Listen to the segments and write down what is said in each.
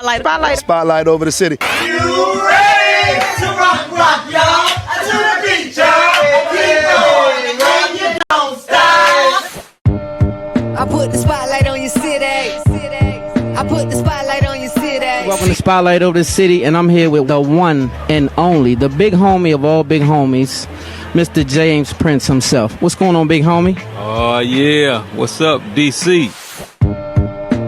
Spotlight over the city. You ready to rock, y'all? To the beat, y'all. Keep going, man. You don't stop. I put the spotlight on your city. I put the spotlight on your city. Welcome to Spotlight Over the City, and I'm here with the one and only, the big homie of all big homies, Mr. James Prince himself. What's going on, big homie? Oh, yeah. What's up, DC?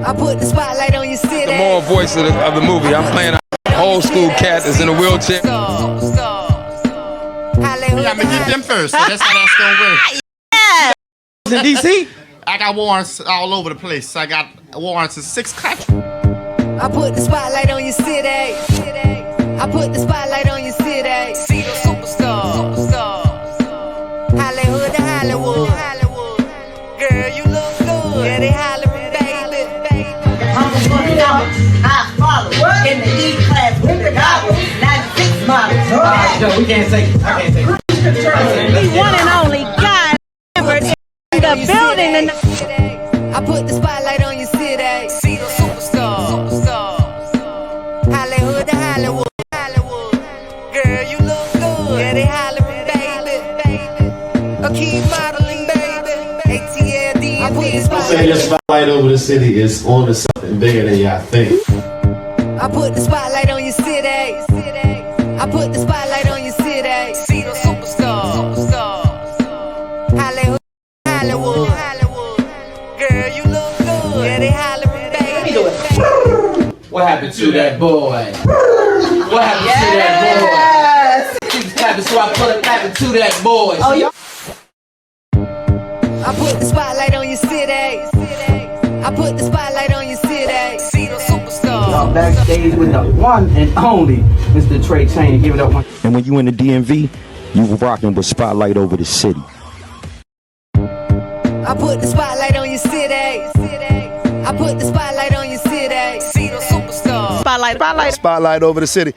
I put the spotlight on your city. The moral voice of the movie. I'm playing an old school cat that's in a wheelchair. Yeah, I'm gonna get them first, so that's how that's gonna work. In DC? I got warrants all over the place. I got warrants in 6 countries. I put the spotlight on your city. I put the spotlight on your city. See the superstar. Hollywood to Hollywood. Girl, you look good. Yeah, they hollering, baby. I'm going down high follow in the E class with the goggles, 96 models. No, we can't say it. I can't say it. The one and only God ever in the building. I put the spotlight on your city. See the superstar. Hollywood to Hollywood. Girl, you look good. Yeah, they hollering, baby. Keep modeling, baby. ATL, I put the Say your spotlight over the city is on to something bigger than y'all think. I put the spotlight on your city. I put the spotlight on your city. See the superstar. Hollywood. Girl, you look good. Yeah, they hollering, baby. What happened to that boy? What happened to that boy? Keep clapping, so I put it happened to that boy. Oh, yeah. I put the spotlight on your city. I put the spotlight on your city. See the superstar. Y'all backstage with the one and only Mr. Trey Chaney. Give it up one. And when you in the DMV, you rocking with Spotlight over the city. I put the spotlight on your city. I put the spotlight on your city. See the superstar. Spotlight over the city.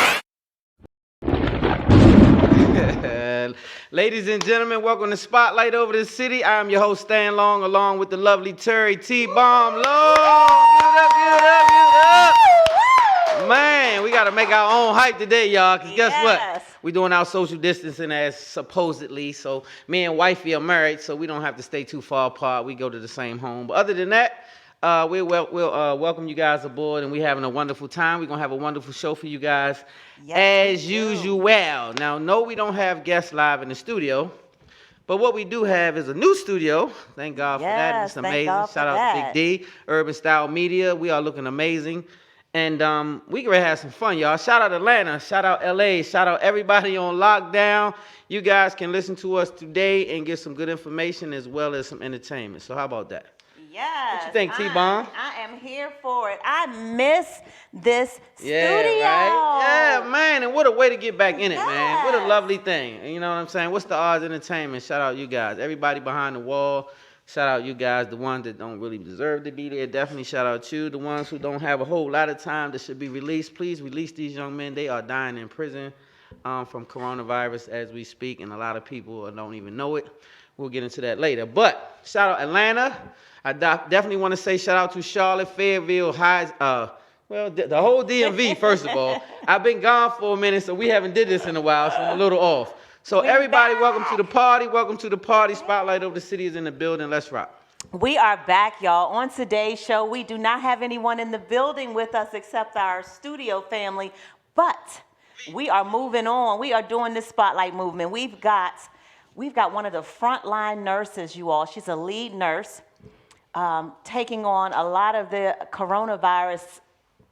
Ladies and gentlemen, welcome to Spotlight Over the City. I'm your host, Stan Long, along with the lovely Terry T-Bomb Long. Give it up. Man, we got to make our own hype today, y'all, because guess what? We're doing our social distancing as supposedly, so me and wifey are married, so we don't have to stay too far apart. We go to the same home. But other than that, we'll welcome you guys aboard, and we're having a wonderful time. We're going to have a wonderful show for you guys, as usual. Now, no, we don't have guests live in the studio, but what we do have is a new studio. Thank God for that. It's amazing. Shout out to Big D, Urban Style Media. We are looking amazing. And we can have some fun, y'all. Shout out Atlanta. Shout out LA. Shout out everybody on lockdown. You guys can listen to us today and get some good information as well as some entertainment. So how about that? Yes. What you think, T-Bomb? I am here for it. I miss this studio. Right? Yeah, man. And what a way to get back in it, man. What a lovely thing. You know what I'm saying? What's the odds entertainment? Shout out you guys. Everybody behind the wall. Shout out you guys, the ones that don't really deserve to be there. Definitely shout out you. The ones who don't have a whole lot of time that should be released. Please release these young men. They are dying in prison from coronavirus as we speak, and a lot of people don't even know it. We'll get into that later. But shout out Atlanta. I definitely want to say shout out to Charlotte, Fayetteville, the whole DMV, first of all. I've been gone for a minute, so we haven't did this in a while, so I'm a little off. So everybody, welcome to the party. Welcome to the party. Spotlight Over the City is in the building. Let's rock. We are back, y'all. On today's show, we do not have anyone in the building with us except our studio family, but we are moving on. We are doing this spotlight movement. We've got one of the frontline nurses, you all. She's a lead nurse, taking on a lot of the coronavirus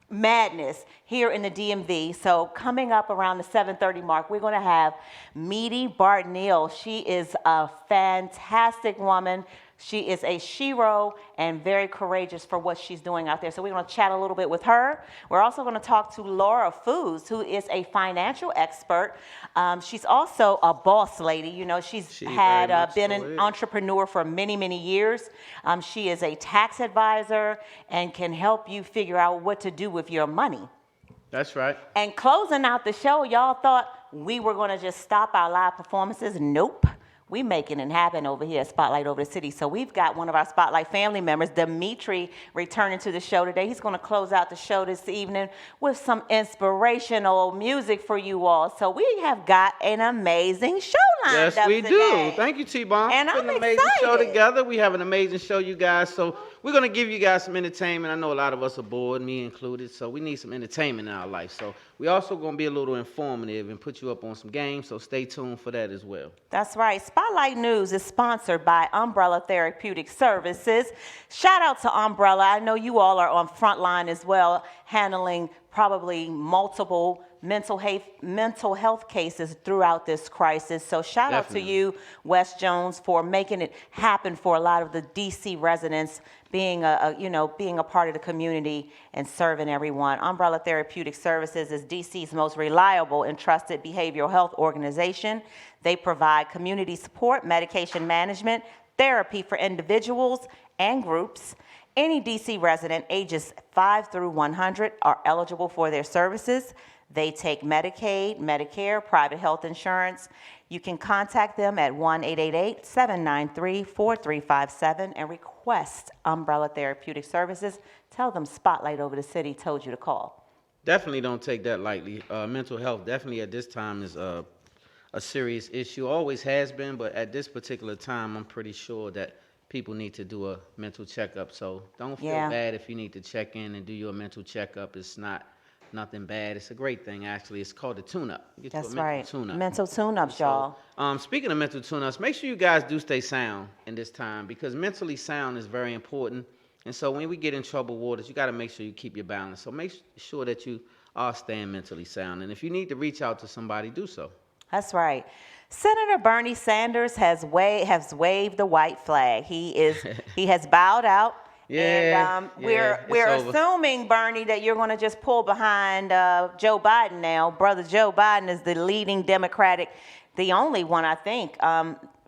madness here in the DMV. So coming up around the 7:30 mark, we're going to have Meedie Bardonille. She is a fantastic woman. She is a shero and very courageous for what she's doing out there. So we're going to chat a little bit with her. We're also going to talk to Laura Foos, who is a financial expert. She's also a boss lady. You know, she's been an entrepreneur for many, many years. She is a tax advisor and can help you figure out what to do with your money. That's right. And closing out the show, y'all thought we were going to just stop our live performances. Nope. We making it happen over here at Spotlight Over the City. So we've got one of our Spotlight family members, Demitri, returning to the show today. He's going to close out the show this evening with some inspirational music for you all. So we have got an amazing show lined Yes, up we today. do. Thank you, T-Bomb. And Putting I'm an amazing show excited. together. We have an amazing show, you guys. So we're going to give you guys some entertainment. I know a lot of us are bored, me included. So we need some entertainment in our life. So we also going to be a little informative and put you up on some games. So stay tuned for that as well. That's right. Spotlight News is sponsored by Umbrella Therapeutic Services. Shout out to Umbrella. I know you all are on front line as well, handling probably multiple mental health cases throughout this crisis. So shout out to you, Wes Jones, for making it happen for a lot of the DC residents, being a part of the community and serving everyone. Umbrella Therapeutic Services is DC's most reliable and trusted behavioral health organization. They provide community support, medication management, therapy for individuals and groups. Any DC resident ages 5 through 100 are eligible for their services. They take Medicaid, Medicare, private health insurance. You can contact them at 1-888-793-4357 and request Umbrella Therapeutic Services. Tell them Spotlight Over the City told you to call. Definitely don't take that lightly. Mental health definitely at this time is a serious issue. Always has been, but at this particular time, I'm pretty sure that people need to do a mental checkup. So don't feel bad if you need to check in and do your mental checkup. It's not nothing bad. It's a great thing, actually. It's called a tune-up. That's right. Tune-up. Mental tune-ups, y'all. Speaking of mental tune-ups, make sure you guys do stay sound in this time, because mentally sound is very important. And so when we get in troubled waters, you got to make sure you keep your balance. So make sure that you are staying mentally sound. And if you need to reach out to somebody, do so. That's right. Senator Bernie Sanders has waved the white flag. He has bowed out. Yeah, and we're assuming, Bernie, that you're going to just pull behind Joe Biden now. Brother Joe Biden is the leading Democratic, the only one, I think,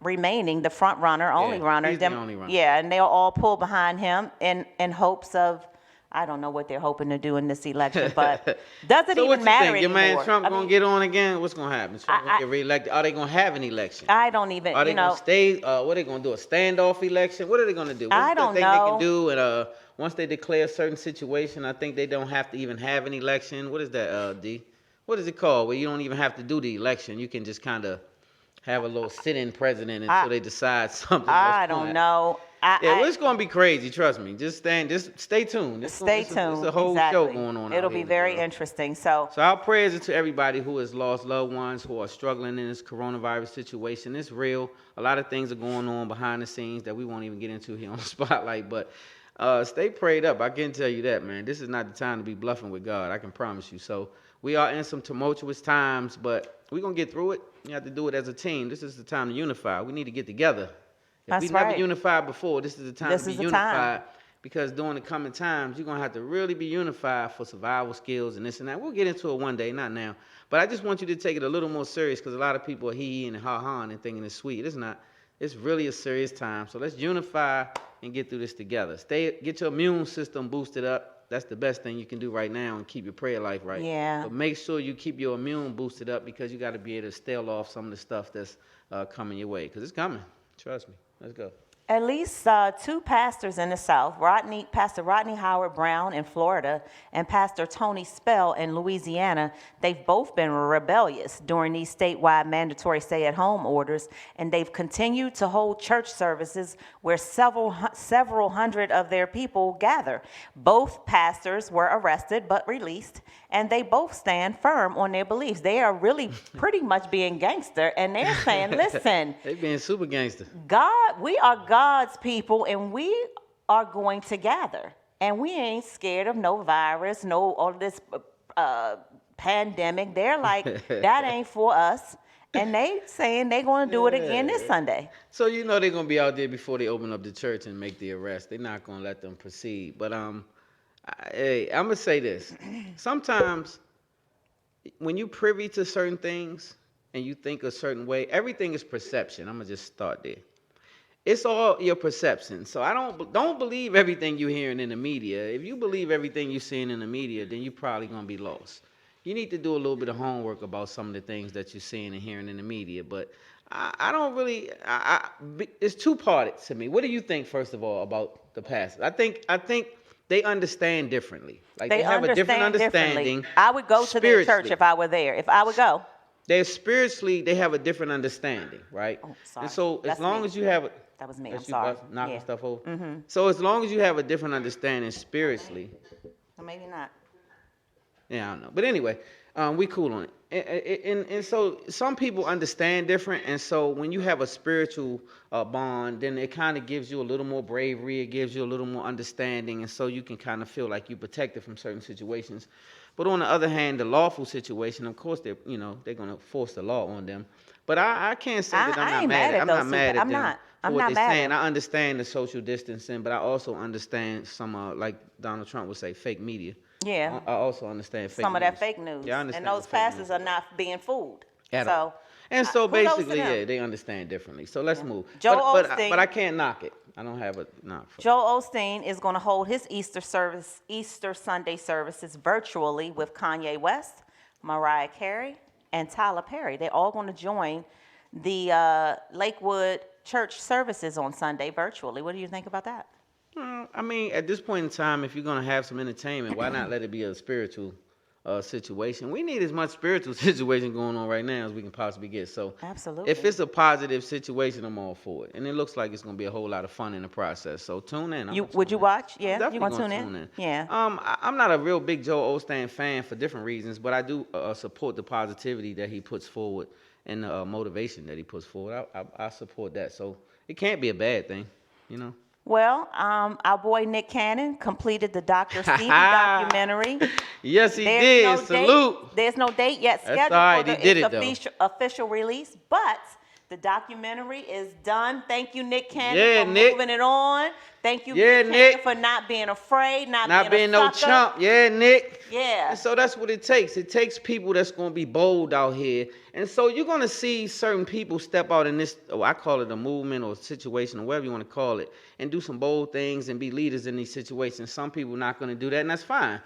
remaining, the front runner, only runner. He's the only runner. Yeah, and they'll all pull behind him in hopes of, I don't know what they're hoping to do in this election, but doesn't even matter anymore. Your man Trump going to get on again? What's going to happen? Trump going to get reelected? Are they going to have an election? I don't even, Are they going to stay? What are they going to do? A standoff election? What are they going to do? What's I don't the thing know. they can do? And once they declare a certain situation, I think they don't have to even have an election. What is that, D? What is it called? Where you don't even have to do the election. You can just kind of have a little sit-in president until they decide something. I don't know. It's going to be crazy. Trust me. Just stay tuned. Stay tuned. It's a whole show going on. It'll be very interesting. So our prayers are to everybody who has lost loved ones, who are struggling in this coronavirus situation. It's real. A lot of things are going on behind the scenes that we won't even get into here on Spotlight. But stay prayed up. I can tell you that, man. This is not the time to be bluffing with God. I can promise you. So we are in some tumultuous times, but we're going to get through it. You have to do it as a team. This is the time to unify. We need to get together. If we never unified before, this is the time to be unified. Because during the coming times, you're going to have to really be unified for survival skills and this and that. We'll get into it one day, not now. But I just want you to take it a little more serious, because a lot of people are hee-hee and ha-ha and thinking it's sweet. It's not. It's really a serious time. So let's unify and get through this together. Get your immune system boosted up. That's the best thing you can do right now, and keep your prayer life right. Yeah. But make sure you keep your immune boosted up, because you got to be able to stale off some of the stuff that's coming your way, because it's coming. Trust me. Let's go. At least 2 pastors in the South, Pastor Rodney Howard Brown in Florida and Pastor Tony Spell in Louisiana, they've both been rebellious during these statewide mandatory stay-at-home orders, and they've continued to hold church services where several hundred of their people gather. Both pastors were arrested but released, and they both stand firm on their beliefs. They are really pretty much being gangster, and they're saying, listen. They being super gangster. We are God's people, and we are going to gather. And we ain't scared of no virus, all this pandemic. They're like, that ain't for us. And they saying they're going to do it again this Sunday. So you know they're going to be out there before they open up the church and make the arrest. They're not going to let them proceed. But hey, I'm going to say this. Sometimes when you privy to certain things and you think a certain way, everything is perception. I'm going to just start there. It's all your perception. So I don't believe everything you're hearing in the media. If you believe everything you're seeing in the media, then you're probably going to be lost. You need to do a little bit of homework about some of the things that you're seeing and hearing in the media. But I don't really. It's two-parted to me. What do you think, first of all, about the pastors? I think they understand differently. Like they have a different understanding. I would go to their church if I were there. If I would go. They have a different understanding, right? Oh, sorry. And so as long as you have that was me. I'm sorry. Knocking stuff over. Mm-hmm. So as long as you have a different understanding spiritually. Well, maybe not. Yeah, I don't know. But anyway, we cool on it. And so some people understand different. And so when you have a spiritual bond, then it kind of gives you a little more bravery. It gives you a little more understanding. And so you can kind of feel like you're protected from certain situations. But on the other hand, the lawful situation, of course, they're going to force the law on them. But I can't say that I'm not mad at them for what they're saying. I understand the social distancing, but I also understand some, like Donald Trump would say, fake media. Yeah. I also understand fake news. Some of that fake news. Yeah, I understand. And those pastors are not being fooled. At all. And so basically, yeah, they understand differently. So let's move. But I can't knock it. I don't have a knock for it. Joel Osteen is going to hold his Easter Sunday services virtually with Kanye West, Mariah Carey, and Tyler Perry. They're all going to join the Lakewood church services on Sunday virtually. What do you think about that? I mean, at this point in time, if you're going to have some entertainment, why not let it be a spiritual situation? We need as much spiritual situation going on right now as we can possibly get. So absolutely, if it's a positive situation, I'm all for it. And it looks like it's going to be a whole lot of fun in the process. So tune in. Would you watch? Yeah, you want to tune in? Yeah. I'm not a real big Joel Osteen fan for different reasons, but I do support the positivity that he puts forward and the motivation that he puts forward. I support that. So it can't be a bad thing, you know. Well, our boy Nick Cannon completed the Dr. Sebi documentary. Yes, he did. Salute. There's no date yet scheduled for its official release, but the documentary is done. Thank you, Nick Cannon, for moving it on. Thank you, Nick Cannon, for not being afraid, not being no chump. Yeah, Nick. Yeah. And so that's what it takes. It takes people that's going to be bold out here. And so you're going to see certain people step out in this, I call it a movement or a situation or whatever you want to call it, and do some bold things and be leaders in these situations. Some people are not going to do that, and that's fine.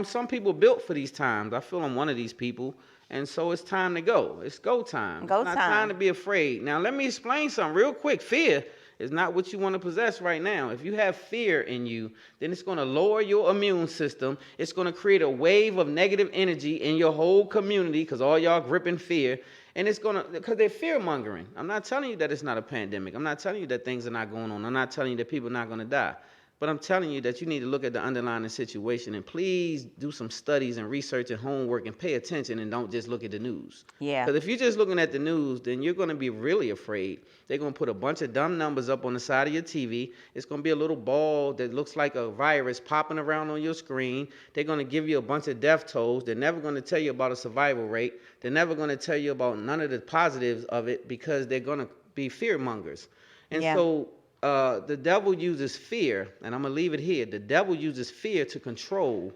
Some people built for these times. I feel I'm one of these people. And so it's time to go. It's go time. It's not time to be afraid. Now, let me explain something real quick. Fear is not what you want to possess right now. If you have fear in you, then it's going to lower your immune system. It's going to create a wave of negative energy in your whole community because all y'all gripping fear. And it's going to, because they're fear mongering. I'm not telling you that it's not a pandemic. I'm not telling you that things are not going on. I'm not telling you that people are not going to die. But I'm telling you that you need to look at the underlying situation and please do some studies and research and homework and pay attention and don't just look at the news. Yeah. Because if you're just looking at the news, then you're going to be really afraid. They're going to put a bunch of dumb numbers up on the side of your TV. It's going to be a little ball that looks like a virus popping around on your screen. They're going to give you a bunch of death tolls. They're never going to tell you about a survival rate. They're never going to tell you about none of the positives of it because they're going to be fear mongers. And so the devil uses fear, and I'm going to leave it here. The devil uses fear to control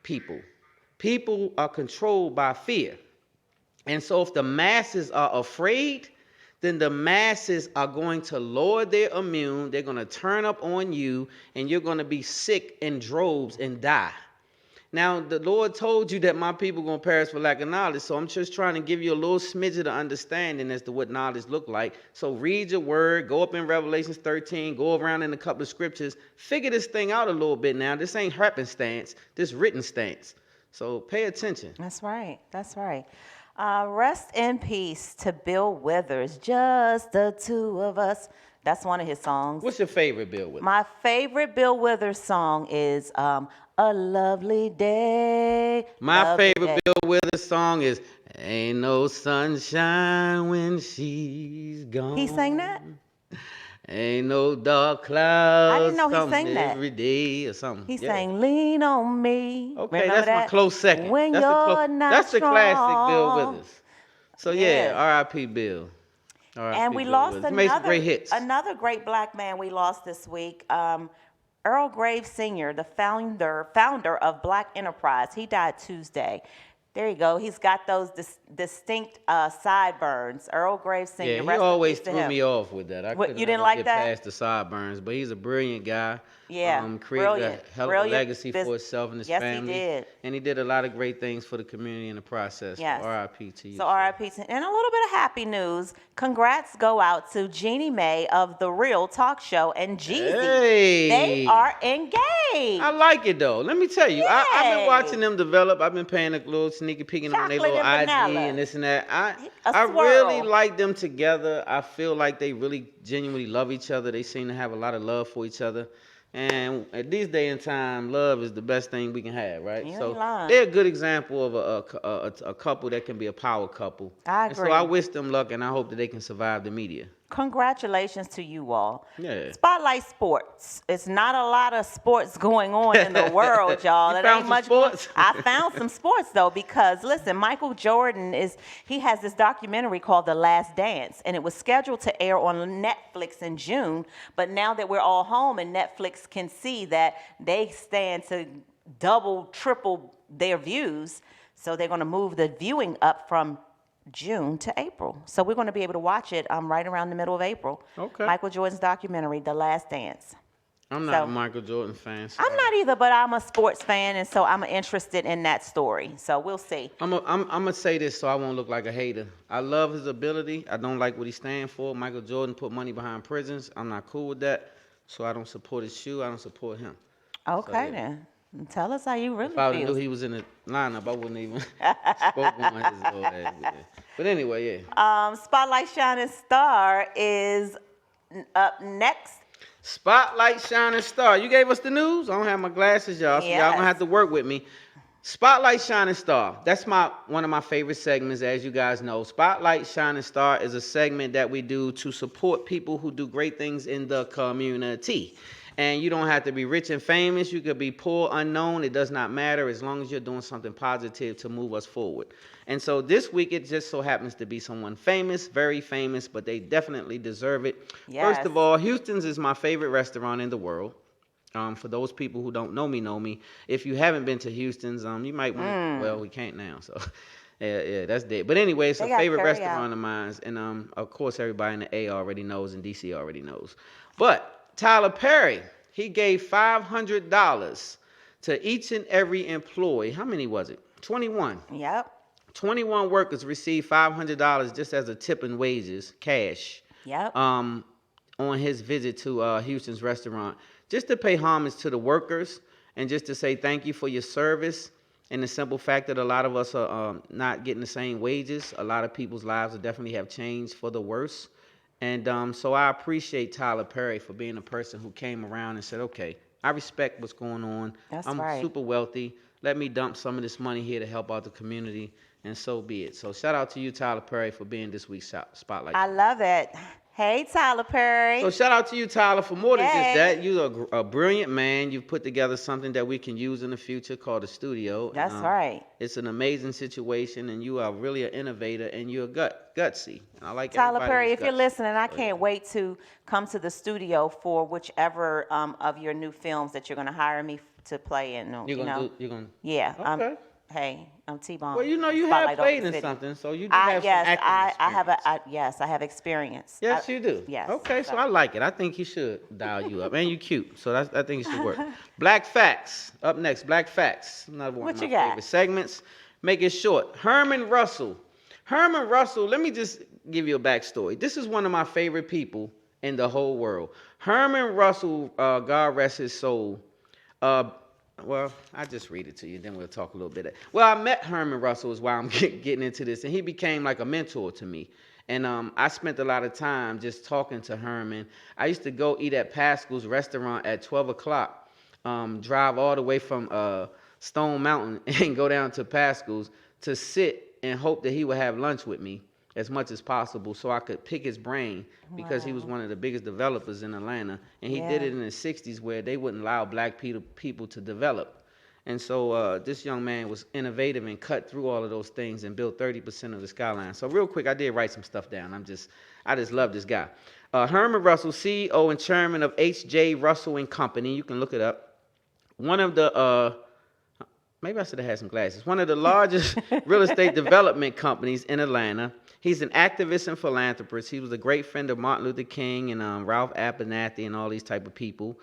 people. People are controlled by fear. And so if the masses are afraid, then the masses are going to lower their immune. They're going to turn up on you, and you're going to be sick in droves and die. Now, the Lord told you that my people are going to perish for lack of knowledge, so I'm just trying to give you a little smidget of understanding as to what knowledge look like. So read your word, go up in Revelation 13, go around in a couple of scriptures, figure this thing out a little bit now. This ain't happenstance, this written stance. So pay attention. That's right. That's right. Rest in peace to Bill Withers, just the two of us. That's one of his songs. What's your favorite Bill Withers? My favorite Bill Withers song is A Lovely Day. My favorite Bill Withers song is Ain't No Sunshine When She's Gone. He sang that? Ain't no dark clouds. I didn't know he sang that. Every day or something. He sang Lean on Me. Okay, remember that's my close second. When that's you're not That's the strong. classic Bill Withers. So yeah, R.I.P. Bill. And we Bill lost Withers. Made some great hits. another great black man we lost this week. Earl Graves Sr., the founder of Black Enterprise. He died Tuesday. There you go. He's got those distinct sideburns. Earl Graves Sr. Yeah, he Rest in always peace to threw him. me off with that. What, couldn't you didn't ever like get that? past the sideburns, but he's a brilliant guy. Yeah, Created brilliant. a hell of a Brilliant legacy for himself and his yes, family. He did. And he did a lot of great things for the community in the process. Yes. So R.I.P. to you. So R.I.P. And a little bit of happy news. Congrats go out to Jeannie Mae of The Real Talk Show and Jeezy. Hey. They are engaged. I like it though. Let me tell you, I've been Yay. watching them develop. I've been paying a little sneaky peeking on their Chocolate little IG and vanilla. and this and that. A I swirl. really like them together. I feel like they really genuinely love each other. They seem to have a lot of love for each other. And at this day and time, love is the best thing we can have, right? You So ain't lying. they're a good example of a couple that can be a power couple. I And so agree. I wish them luck, and I hope that they can survive the media. Congratulations to you all. Yeah. Spotlight Sports. It's not a lot of sports going on in the world, y'all. You It found ain't some much sports? I found some sports though, because listen, Michael Jordan he has this documentary called The Last Dance, and it was scheduled to air on Netflix in June, but now that we're all home and Netflix can see that they stand to double, triple their views, so they're going to move the viewing up from June to April. So we're going to be able to watch it right around the middle of April. Okay. Michael Jordan's documentary, The Last Dance. I'm not a Michael Jordan fan. So I'm not either, but I'm a sports fan, and so I'm interested in that story. So we'll see. I'm gonna say this so I won't look like a hater. I love his ability. I don't like what he stands for. Michael Jordan put money behind prisons. I'm not cool with that. So I don't support his shoe. I don't support him. Okay, yeah. then. Tell us how you really If I feel. knew he was in the lineup, I wouldn't even spoke on his little ass. Yeah. But anyway, yeah. Spotlight Shining Star is up next. Spotlight Shining Star. You gave us the news. I don't have my glasses, y'all, so y'all Yes. gonna have to work with me. Spotlight Shining Star. That's one of my favorite segments, as you guys know. Spotlight Shining Star is a segment that we do to support people who do great things in the community. And you don't have to be rich and famous. You could be poor, unknown. It does not matter as long as you're doing something positive to move us forward. And so this week, it just so happens to be someone famous, very famous, but they definitely deserve it. Yes. First of all, Houston's is my favorite restaurant in the world. For those people who don't know me. If you haven't been to Houston's, you might want well, we can't now, so yeah, that's dead. But anyway, it's They a got favorite carry restaurant out. of mine, and of course everybody in the A already knows and DC already knows. But Tyler Perry, he gave $500 to each and every employee. How many was it? 21. Yep. 21 workers received $500 just as a tip in wages, cash. Yep. On his visit to Houston's restaurant, just to pay homage to the workers and just to say thank you for your service, and the simple fact that a lot of us are not getting the same wages. A lot of people's lives will definitely have changed for the worse. And so I appreciate Tyler Perry for being a person who came around and said, okay, I respect what's going on. That's I'm right. super wealthy. Let me dump some of this money here to help out the community, and so be it. So shout out to you, Tyler Perry, for being this week's Spotlight. I love it. Hey, Tyler Perry. So shout out to you, Tyler, for more than Yay. just that. You're a brilliant man. You've put together something that we can use in the future called a studio. That's right. It's an amazing situation, and you are really an innovator, and you're gutsy. And I like Tyler everybody Perry, who's if you're gutsy. listening, I can't wait to come to the studio for whichever of your new films that you're going to hire me to play in. You're gonna. Yeah. Okay. Hey, I'm T-Bomb. Well, you know, you have Spotlight over played the in city. something, so you do have some Yes, acting I have experience. yes, I have experience. Yes, you do. Yes. Okay, so I like it. I think you should dial you up, and you cute, so I think it should work. Black Facts up next. Black Facts, another one What of you my got? favorite segments. Make it short. Herman Russell. Herman Russell. Let me just give you a backstory. This is one of my favorite people in the whole world. Herman Russell, God rest his soul. Well, I just read it to you, then we'll talk a little bit. Well, I met Herman Russell is why I'm getting into this, and he became like a mentor to me. And I spent a lot of time just talking to Herman. I used to go eat at Pascal's restaurant at 12 o'clock, drive all the way from Stone Mountain and go down to Pascal's to sit and hope that he would have lunch with me as much as possible so I could pick his brain, because he was one of the biggest developers in Atlanta. And he did it in the 60s where they wouldn't allow black people to develop. And so this young man was innovative and cut through all of those things and built 30% of the skyline. So real quick, I did write some stuff down. I just love this guy. Herman Russell, CEO and chairman of H.J. Russell and Company. You can look it up. One of the maybe I should have had some glasses. One of the largest real estate development companies in Atlanta. He's an activist and philanthropist. He was a great friend of Martin Luther King and Ralph Abernathy and all these type of people.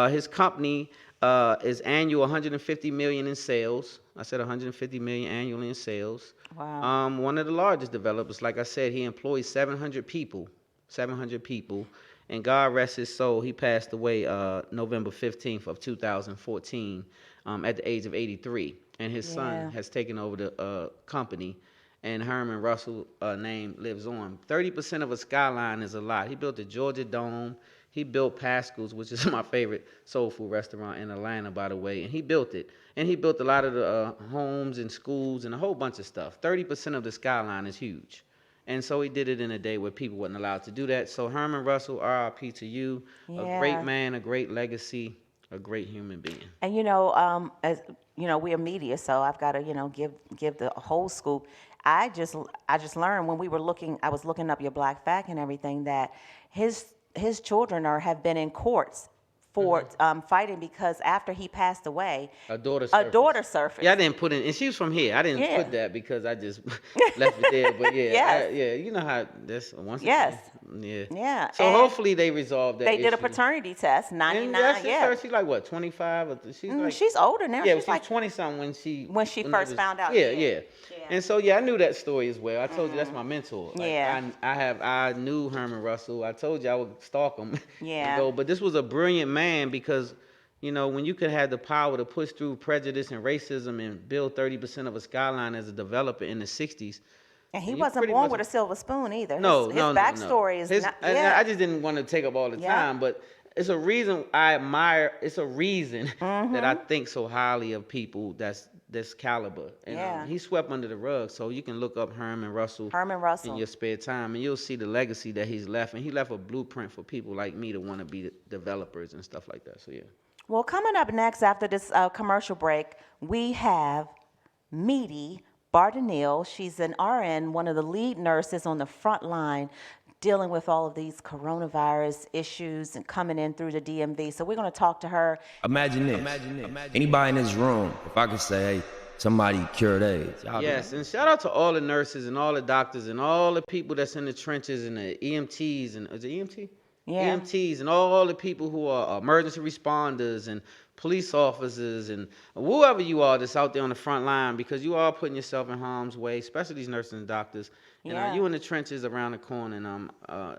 His company is annual 150 million in sales. I said 150 million annually in sales. Wow. One of the largest developers. Like I said, he employs 700 people. 700 people. And God rest his soul, he passed away November 15th of 2014 at the age of 83. And his son has taken over the company. And Herman Russell's name lives on. 30% of a skyline is a lot. He built the Georgia Dome. He built Pascal's, which is my favorite soul food restaurant in Atlanta, by the way. And he built it. And he built a lot of the homes and schools and a whole bunch of stuff. 30% of the skyline is huge. And so he did it in a day where people weren't allowed to do that. So Herman Russell, RIP to you. A great man, a great legacy, a great human being. And as you know, we're media, so I've got to give the whole scoop. I just learned when I was looking up your Black Fact and everything, that his children have been in courts for fighting because after he passed away, A daughter surfaced. Yeah, I didn't put in, and she was from here. I didn't put that because I just left it there. But you know how this once. Yeah. So hopefully they resolved that. They did a issue. paternity test, 99. She's like what, 25? She's older now. Yeah, she's like 20-something when she first found out. Yeah. And so I knew that story as well. I told you that's my mentor. Like, I knew Herman Russell. I told you I would stalk him. Yeah. But this was a brilliant man because, when you could have the power to push through prejudice and racism and build 30% of a skyline as a developer in the 60s. And he wasn't born with a silver spoon either. No, his backstory is not. I just didn't want to take up all the time, but it's a reason I admire. It's a reason that I think so highly of people that's this caliber. And he swept under the rug, so you can look up Herman Russell in your spare time, and you'll see the legacy that he's left. And he left a blueprint for people like me to want to be developers and stuff like that. So Well, coming up next after this commercial break, we have Meedie Bardonille. She's an RN, one of the lead nurses on the front line dealing with all of these coronavirus issues and coming in through the DMV. So we're going to talk to her. Imagine this. Anybody in this room, if I could say, hey, somebody cured AIDS. Yes, and shout out to all the nurses and all the doctors and all the people that's in the trenches and the EMTs. And is it EMT? Yeah. EMTs and all the people who are emergency responders and police officers and whoever you are that's out there on the front line, because you are putting yourself in harm's way, especially these nurses and doctors. And you in the trenches around the corner, and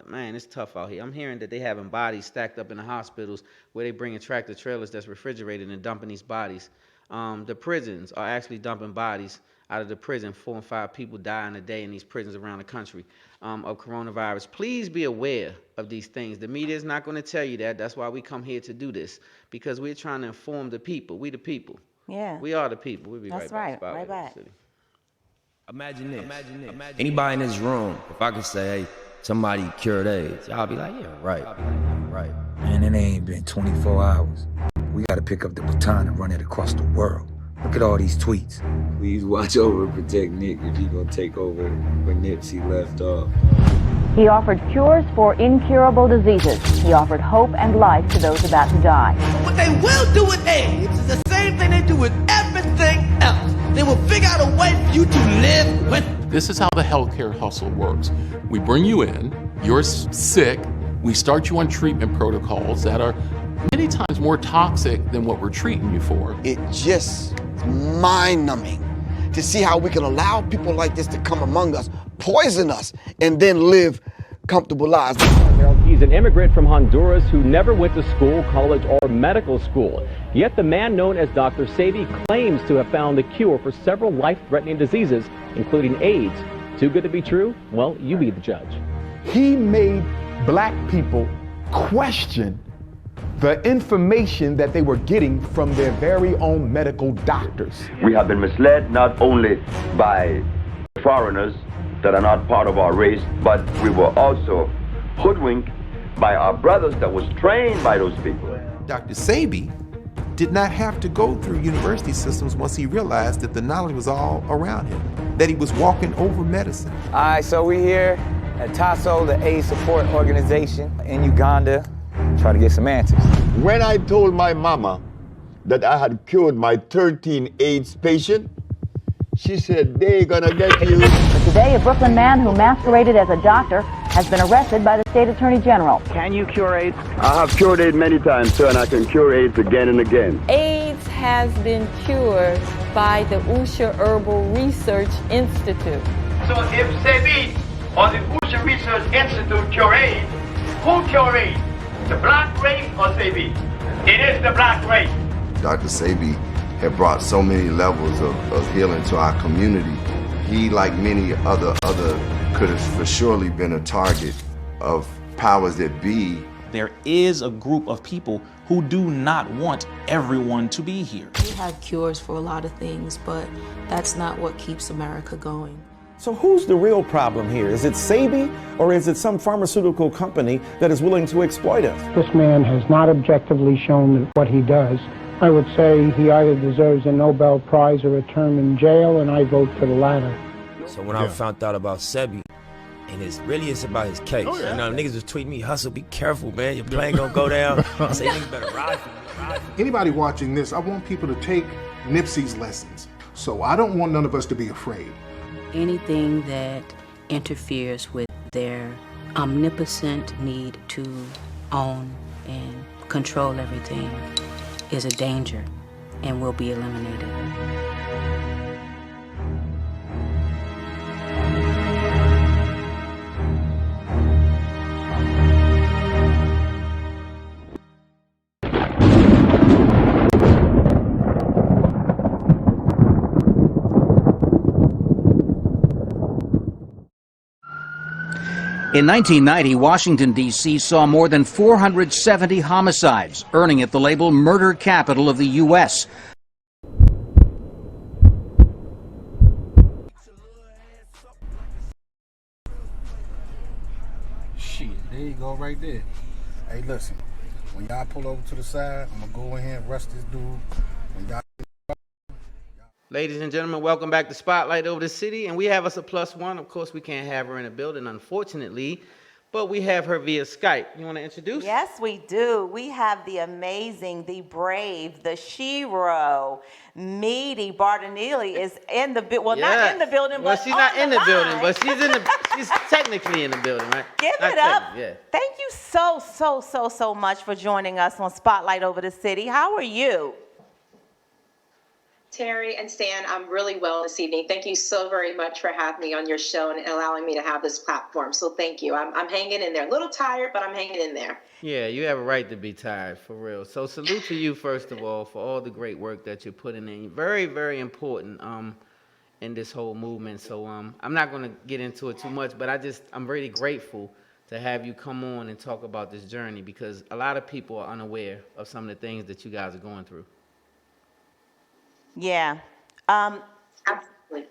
man, it's tough out here. I'm hearing that they having bodies stacked up in the hospitals where they bringing tractor trailers that's refrigerated and dumping these bodies. The prisons are actually dumping bodies out of the prison. 4 and 5 people dying a day in these prisons around the country of coronavirus. Please be aware of these things. The media is not going to tell you that. That's why we come here to do this, because we're trying to inform the people. We the people. Yeah. We are the people. We'll be That's right back. right back. Imagine this. Anybody in this room, if I could say, hey, somebody cured AIDS, y'all be like, yeah, right. Man, it ain't been 24 hours. We gotta pick up the baton and run it across the world. Look at all these tweets. Please watch over and protect Nick if he gonna take over where Nipsey left off. He offered cures for incurable diseases. He offered hope and life to those about to die. What they will do with AIDS is the same thing they do with everything else. They will figure out a way for you to live with it. This is how the healthcare hustle works. We bring you in, you're sick, we start you on treatment protocols that are many times more toxic than what we're treating you for. It just mind-numbing to see how we can allow people like this to come among us, poison us, and then live comfortable lives. He's an immigrant from Honduras who never went to school, college, or medical school. Yet the man known as Dr. Sebi claims to have found the cure for several life-threatening diseases, including AIDS. Too good to be true? Well, you be the judge. He made black people question the information that they were getting from their very own medical doctors. We have been misled not only by foreigners that are not part of our race, but we were also hoodwinked by our brothers that was trained by those people. Dr. Sebi did not have to go through university systems once he realized that the knowledge was all around him, that he was walking over medicine. All right, so we're here at TASO, the AIDS support organization in Uganda, try to get some answers. When I told my mama that I had cured my 13 AIDS patient, she said, "They gonna get you." But today, a Brooklyn man who masqueraded as a doctor has been arrested by the state attorney general. Can you cure AIDS? I have cured AIDS many times, sir, and I can cure AIDS again and again. AIDS has been cured by the Usher Herbal Research Institute. So if Sebi or the Usher Research Institute cure AIDS, who cure AIDS? The black race or Sebi? It is the black race. Dr. Sebi had brought so many levels of healing to our community. He, like many other could have for surely been a target of powers that be. There is a group of people who do not want everyone to be here. We have cures for a lot of things, but that's not what keeps America going. So who's the real problem here? Is it Sebi, or is it some pharmaceutical company that is willing to exploit us? This man has not objectively shown what he does. I would say he either deserves a Nobel Prize or a term in jail, and I vote for the latter. So when I found out about Sebi, and it's about his case. Oh, yeah. You know, niggas was tweeting me, "Hustle, be careful, man. Your plane gonna go down." I say, "Niggas better ride for me." Anybody watching this, I want people to take Nipsey's lessons. So I don't want none of us to be afraid. Anything that interferes with their omnipotent need to own and control everything is a danger and will be eliminated. In 1990, Washington, D.C. saw more than 470 homicides, earning it the label murder capital of the U.S. Shit, there you go right there. Hey, listen, when y'all pull over to the side, I'm going to go in here and arrest this dude. When y'all... Ladies and gentlemen, welcome back to Spotlight Over the City, and we have us a +1. Of course, we can't have her in the building, unfortunately, but we have her via Skype. You want to introduce? Yes, we do. We have the amazing, the brave, the shero, Meedie Bardonille is in the building. Well, not in the building, well, but she's not in the building, line. but she's technically in the building, right? Give Not it up. yeah. Thank you so much for joining us on Spotlight Over the City. How are you? Terry and Stan, I'm really well this evening. Thank you so very much for having me on your show and allowing me to have this platform. So thank you. I'm hanging in there. A little tired, but I'm hanging in there. Yeah, you have a right to be tired, for real. So salute to you, first of all, for all the great work that you're putting in. Very, very important in this whole movement. So I'm not going to get into it too much, but I'm really grateful to have you come on and talk about this journey, because a lot of people are unaware of some of the things that you guys are going through. Yeah. Absolutely.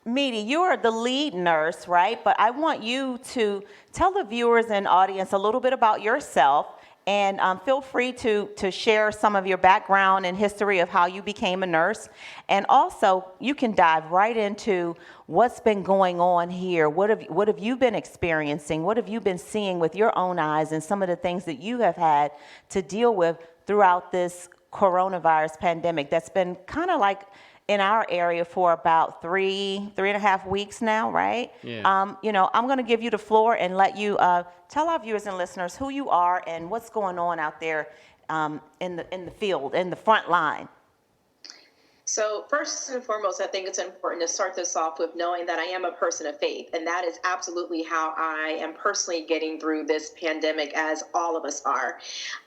Meedie, you are the lead nurse, right? But I want you to tell the viewers and audience a little bit about yourself, and feel free to share some of your background and history of how you became a nurse. And also, you can dive right into what's been going on here. What have you been experiencing? What have you been seeing with your own eyes, and some of the things that you have had to deal with throughout this coronavirus pandemic that's been kind of like in our area for about three and a half weeks now, right? Yeah. You know, I'm going to give you the floor and let you tell our viewers and listeners who you are and what's going on out there in the field, in the front line. So first and foremost, I think it's important to start this off with knowing that I am a person of faith, and that is absolutely how I am personally getting through this pandemic, as all of us are.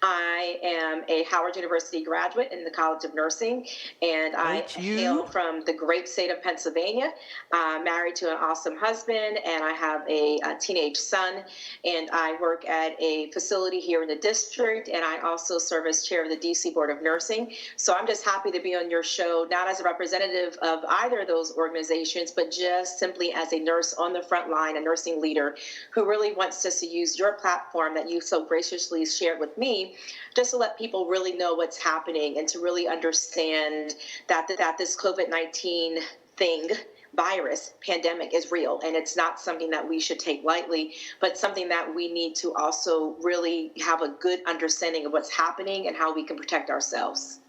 I am a Howard University graduate in the College of Nursing, and I hail from the great state of Pennsylvania, married to an awesome husband, and I have a teenage son, and I work at a facility here in the district, and I also serve as chair of the DC Board of Nursing. So I'm just happy to be on your show, not as a representative of either of those organizations, but just simply as a nurse on the front line, a nursing leader who really wants us to use your platform that you so graciously shared with me, just to let people really know what's happening and to really understand that this COVID-19 virus pandemic is real, and it's not something that we should take lightly, but something that we need to also really have a good understanding of what's happening and how we can protect ourselves.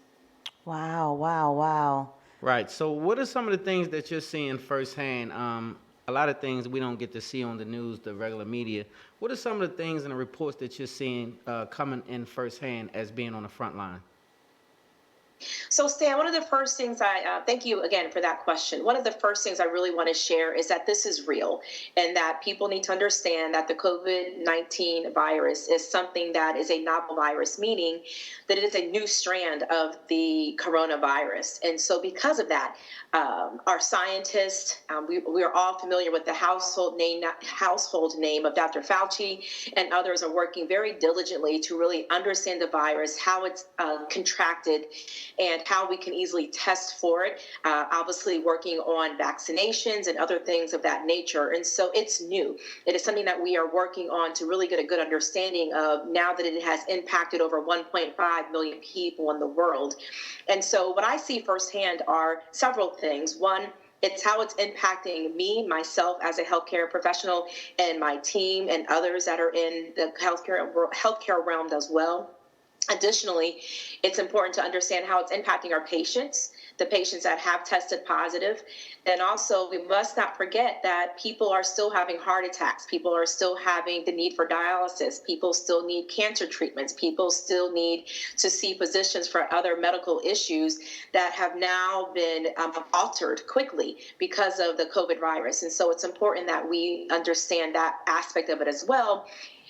Wow, wow, wow. Right. So what are some of the things that you're seeing firsthand? A lot of things we don't get to see on the news, the regular media. What are some of the things in the reports that you're seeing coming in firsthand as being on the front line? So, Stan, one of the first things thank you again for that question. One of the first things I really want to share is that this is real and that people need to understand that the COVID-19 virus is something that is a novel virus, meaning that it is a new strand of the coronavirus. And so because of that, our scientists, we are all familiar with the household name of Dr. Fauci, and others are working very diligently to really understand the virus, how it's contracted, and how we can easily test for it, obviously working on vaccinations and other things of that nature. And so it's new. It is something that we are working on to really get a good understanding of now that it has impacted over 1.5 million people in the world. And so what I see firsthand are several things. One, it's how it's impacting me, myself as a healthcare professional, and my team and others that are in the healthcare realm as well. Additionally, it's important to understand how it's impacting our patients, the patients that have tested positive. And also, we must not forget that people are still having heart attacks. People are still having the need for dialysis. People still need cancer treatments. People still need to see physicians for other medical issues that have now been altered quickly because of the COVID virus. And so it's important that we understand that aspect of it as well.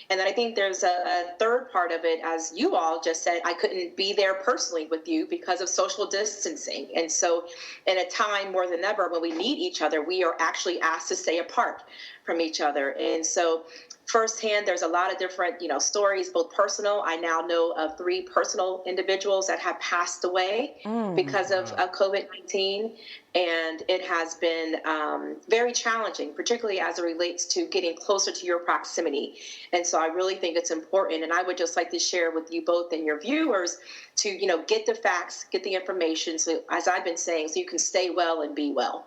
And then I think there's a third part of it, as you all just said, I couldn't be there personally with you because of social distancing. And so in a time more than ever when we need each other, we are actually asked to stay apart from each other. And so firsthand, there's a lot of different, stories, both personal. I now know of 3 personal individuals that have passed away because of COVID-19. And it has been very challenging, particularly as it relates to getting closer to your proximity. And so I really think it's important. And I would just like to share with you both and your viewers to, get the facts, get the information, so as I've been saying, so you can stay well and be well.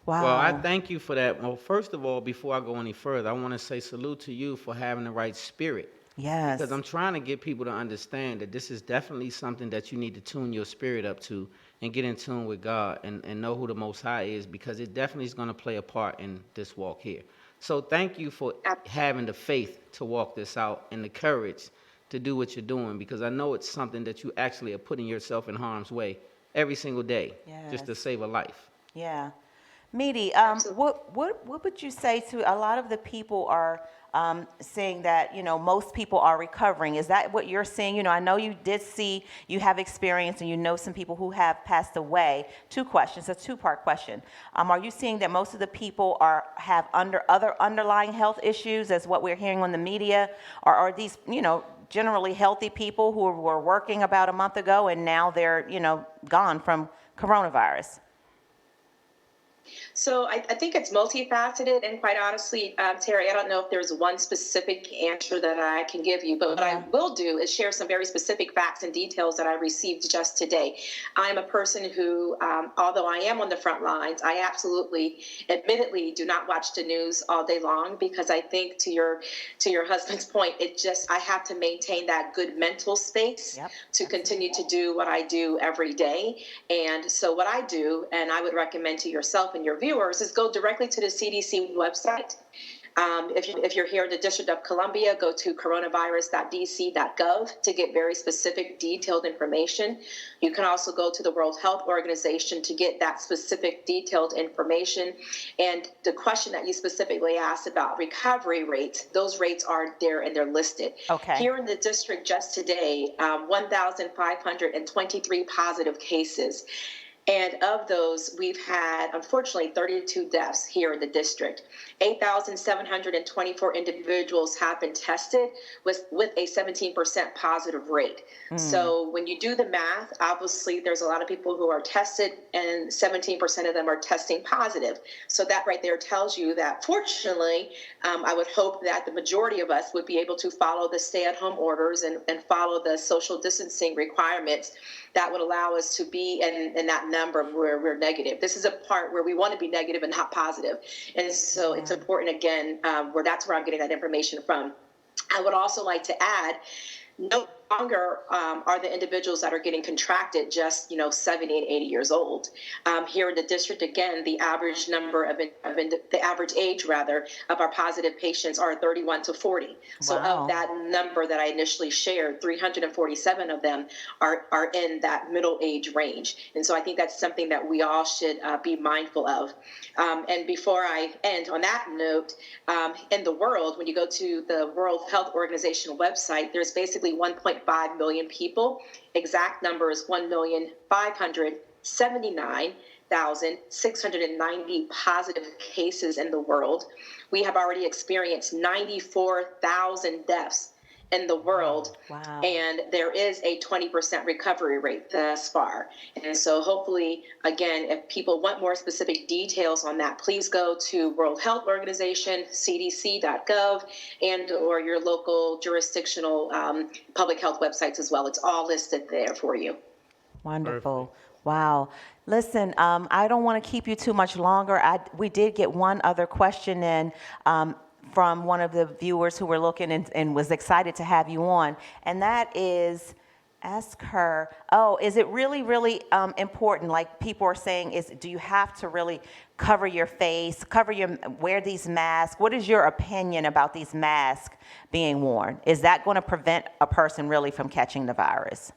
Wow. Well, I thank you for that. Well, first of all, before I go any further, I want to say salute to you for having the right spirit. Yes. Because I'm trying to get people to understand that this is definitely something that you need to tune your spirit up to and get in tune with God and know who the Most High is, because it definitely is going to play a part in this walk here. So thank you for having the faith to walk this out and the courage to do what you're doing, because I know it's something that you actually are putting yourself in harm's way every single day just to save a life. Yeah. Meedie, what would you say to a lot of the people are saying that, most people are recovering? Is that what you're seeing? I know you have experience and you know some people who have passed away. 2 questions, a 2-part question. Are you seeing that most of the people have other underlying health issues as what we're hearing on the media? Or are these, generally healthy people who were working about a month ago and now they're, gone from coronavirus? So I think it's multifaceted, and quite honestly, Terry, I don't know if there's one specific answer that I can give you, but what I will do is share some very specific facts and details that I received just today. I'm a person who, although I am on the front lines, I absolutely, admittedly, do not watch the news all day long, because I think to your husband's point, I have to maintain that good mental space to continue to do what I do every day. And so what I do, and I would recommend to yourself and your viewers, is go directly to the CDC website. If you're here in the District of Columbia, go to coronavirus.dc.gov to get very specific, detailed information. You can also go to the World Health Organization to get that specific, detailed information. And the question that you specifically asked about recovery rates, those rates are there and they're listed. Okay. Here in the district just today, 1,523 positive cases. And of those, we've had, unfortunately, 32 deaths here in the district. 8,724 individuals have been tested with a 17% positive rate. So when you do the math, obviously there's a lot of people who are tested and 17% of them are testing positive. So that right there tells you that, fortunately, I would hope that the majority of us would be able to follow the stay-at-home orders and follow the social distancing requirements that would allow us to be in that number where we're negative. This is a part where we want to be negative and not positive. And so it's important, again, that's where I'm getting that information from. I would also like to add, note longer are the individuals that are getting contracted just 70 and 80 years old. Here in the district, again, the average the average age rather of our positive patients are 31 to 40. So of that number that I initially shared, 347 of them are in that middle age range. And so I think that's something that we all should be mindful of. And before I end on that note, in the world, when you go to the World Health Organization website, there's basically 1.5 million people. Exact number is 1,579,690 positive cases in the world. We have already experienced 94,000 deaths in the world. Wow. And there is a 20% recovery rate thus far. And so hopefully, again, if people want more specific details on that, please go to World Health Organization, cdc.gov, and or your local jurisdictional public health websites as well. It's all listed there for you. Wonderful. Wow. Listen, I don't want to keep you too much longer. We did get one other question in from one of the viewers who were looking and was excited to have you on. And that is, ask her, is it really, really important, like people are saying, do you have to really cover your face, wear these masks? What is your opinion about these masks being worn? Is that going to prevent a person really from catching the virus?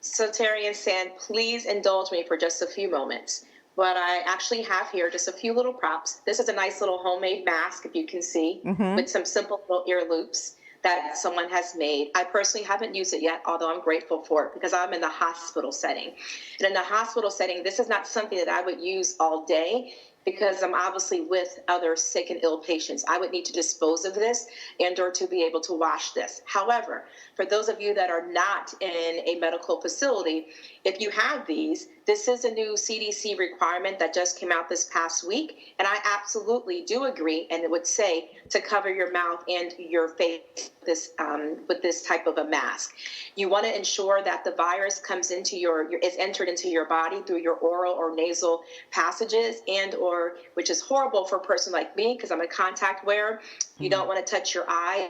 So Terry and San, please indulge me for just a few moments. What I actually have here, just a few little props. This is a nice little homemade mask, if you can see, with some simple little ear loops that someone has made. I personally haven't used it yet, although I'm grateful for it because I'm in the hospital setting. And in the hospital setting, this is not something that I would use all day because I'm obviously with other sick and ill patients. I would need to dispose of this and or to be able to wash this. However, for those of you that are not in a medical facility, if you have these, this is a new CDC requirement that just came out this past week. And I absolutely do agree and would say to cover your mouth and your face with this type of a mask. You want to ensure that the virus comes into is entered into your body through your oral or nasal passages and or, which is horrible for a person like me because I'm a contact wearer. You don't want to touch your eye.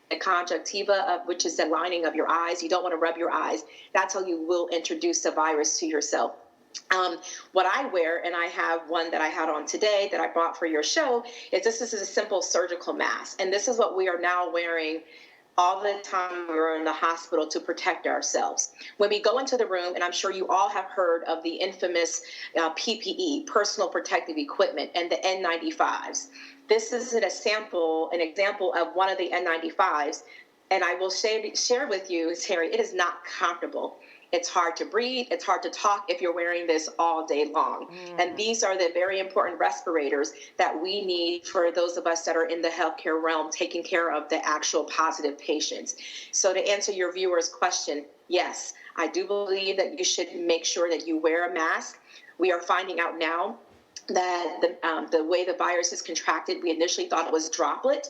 The conjunctiva, which is the lining of your eyes. You don't want to rub your eyes. That's how you will introduce the virus to yourself. What I wear, and I have one that I had on today that I bought for your show, is this is a simple surgical mask. And this is what we are now wearing all the time we're in the hospital to protect ourselves. When we go into the room, and I'm sure you all have heard of the infamous PPE, personal protective equipment, and the N95s. This is an example of one of the N95s, and I will share with you, Terry, it is not comfortable. It's hard to breathe. It's hard to talk if you're wearing this all day long. And these are the very important respirators that we need for those of us that are in the healthcare realm taking care of the actual positive patients. So to answer your viewer's question, yes, I do believe that you should make sure that you wear a mask. We are finding out now that the way the virus is contracted, we initially thought it was droplet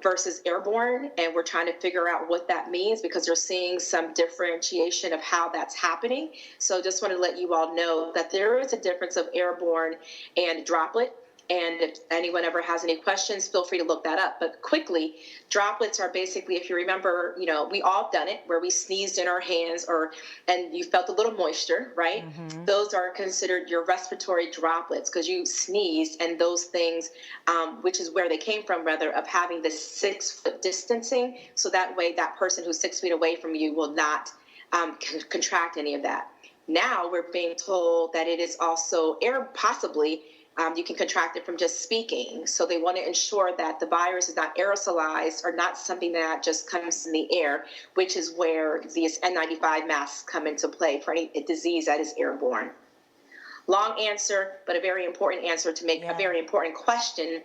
versus airborne, and we're trying to figure out what that means because they're seeing some differentiation of how that's happening. So just want to let you all know that there is a difference of airborne and droplet. And if anyone ever has any questions, feel free to look that up. But quickly, droplets are basically, if you remember, we all done it where we sneezed in our hands and you felt a little moisture, right? Those are considered your respiratory droplets because you sneezed, and those things, which is where they came from, rather, of having the 6-foot distancing. So that way that person who's 6 feet away from you will not contract any of that. Now we're being told that it is also possibly you can contract it from just speaking. So they want to ensure that the virus is not aerosolized or not something that just comes in the air, which is where these N95 masks come into play for any disease that is airborne. Long answer, but a very important answer to make a very important question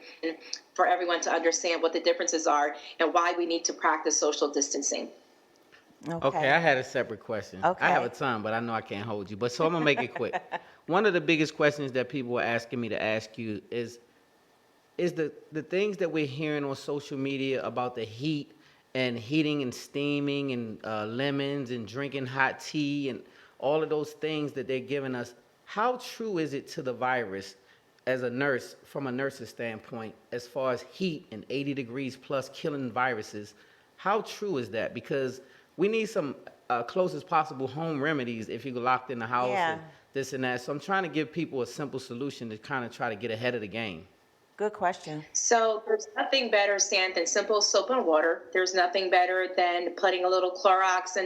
for everyone to understand what the differences are and why we need to practice social distancing. Okay, I had a separate question. I have a ton, but I know I can't hold you. But so I'm going to make it quick. One of the biggest questions that people are asking me to ask you is the things that we're hearing on social media about the heat and heating and steaming and lemons and drinking hot tea and all of those things that they're giving us. How true is it to the virus as a nurse, from a nurse's standpoint, as far as heat and 80 degrees plus killing viruses? How true is that? Because we need some closest possible home remedies if you're locked in the house and this and that. So I'm trying to give people a simple solution to kind of try to get ahead of the game. Good question. So there's nothing better, Stan, than simple soap and water. There's nothing better than putting a little Clorox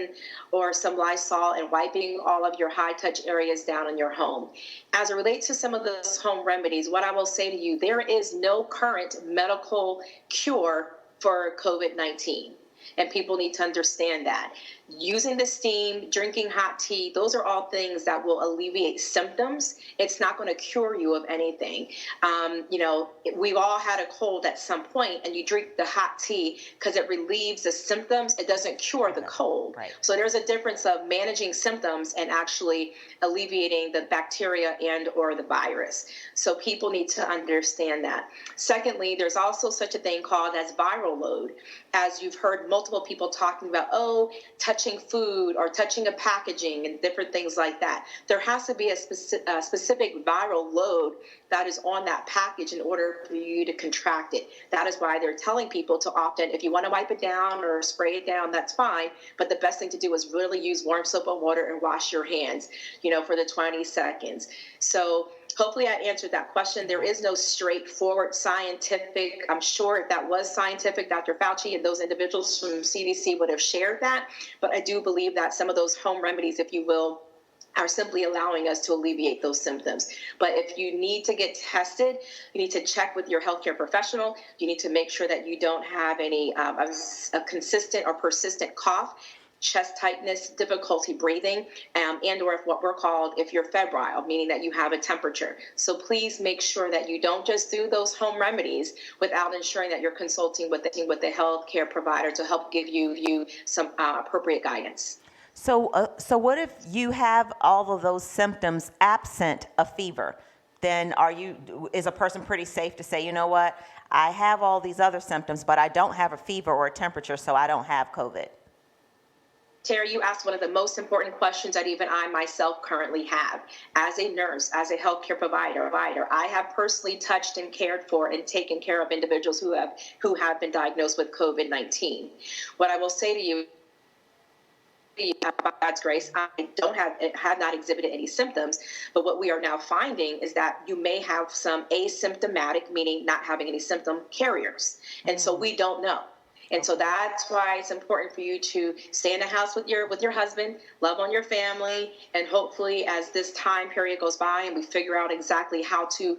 or some Lysol and wiping all of your high-touch areas down in your home. As it relates to some of those home remedies, what I will say to you, there is no current medical cure for COVID-19. And people need to understand that. Using the steam, drinking hot tea, those are all things that will alleviate symptoms. It's not going to cure you of anything. We've all had a cold at some point, and you drink the hot tea because it relieves the symptoms. It doesn't cure the cold. Right. So there's a difference of managing symptoms and actually alleviating the bacteria and or the virus. So people need to understand that. Secondly, there's also such a thing called as viral load. As you've heard multiple people talking about, touching food or touching a packaging and different things like that. There has to be a specific viral load that is on that package in order for you to contract it. That is why they're telling people to often, if you want to wipe it down or spray it down, that's fine. But the best thing to do is really use warm soap and water and wash your hands, for the 20 seconds. So hopefully I answered that question. There is no straightforward scientific, I'm sure if that was scientific, Dr. Fauci and those individuals from CDC would have shared that. But I do believe that some of those home remedies, if you will, are simply allowing us to alleviate those symptoms. But if you need to get tested, you need to check with your healthcare professional. You need to make sure that you don't have any a consistent or persistent cough, chest tightness, difficulty breathing, and or if you're febrile, meaning that you have a temperature. So please make sure that you don't just do those home remedies without ensuring that you're consulting with the healthcare provider to help give you some appropriate guidance. So what if you have all of those symptoms absent a fever? Then is a person pretty safe to say, you know what, I have all these other symptoms, but I don't have a fever or a temperature, so I don't have COVID? Terry, you asked one of the most important questions that even I myself currently have. As a nurse, as a healthcare provider, I have personally touched and cared for and taken care of individuals who have been diagnosed with COVID-19. What I will say to you, by God's grace, I have not exhibited any symptoms, but what we are now finding is that you may have some asymptomatic, meaning not having any symptom carriers. And so we don't know. And so that's why it's important for you to stay in the house with your husband, love on your family, and hopefully as this time period goes by and we figure out exactly how to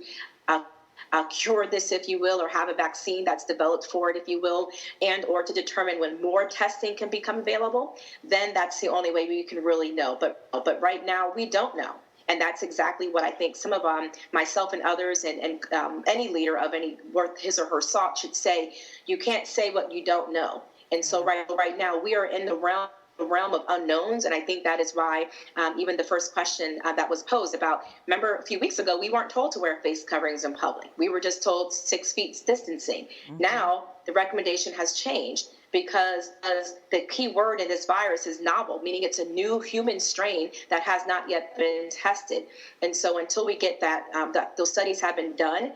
cure this, if you will, or have a vaccine that's developed for it, if you will, and or to determine when more testing can become available, then that's the only way we can really know. But right now we don't know. And that's exactly what I think some of myself and others and any leader of any worth his or her salt should say. You can't say what you don't know. And so right now we are in the realm of unknowns, and I think that is why even the first question that was posed about, remember a few weeks ago, we weren't told to wear face coverings in public. We were just told 6 feet distancing. Mm-hmm. Now the recommendation has changed because the key word in this virus is novel, meaning it's a new human strain that has not yet been tested. And so until we get that those studies have been done,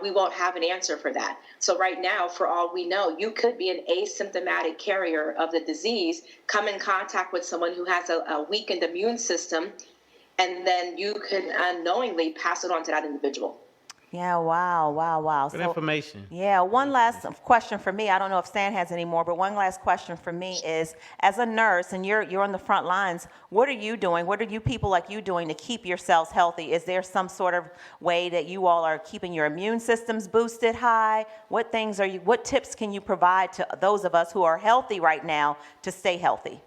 we won't have an answer for that. So right now, for all we know, you could be an asymptomatic carrier of the disease, come in contact with someone who has a weakened immune system, and then you could unknowingly pass it on to that individual. Yeah, wow. Good information. Yeah, one last question for me. I don't know if Stan has any more, but one last question for me is, as a nurse, and you're on the front lines, what are you doing? What are you people like you doing to keep yourselves healthy? Is there some sort of way that you all are keeping your immune systems boosted high? What tips can you provide to those of us who are healthy right now to stay healthy?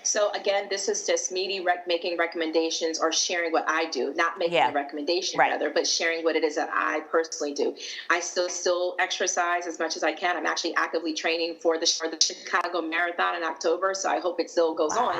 So again, this is just me making recommendations or sharing what I do, not making a recommendation rather, but sharing what it is that I personally do. I still exercise as much as I can. I'm actually actively training for the Chicago Marathon in October, so I hope it still goes on.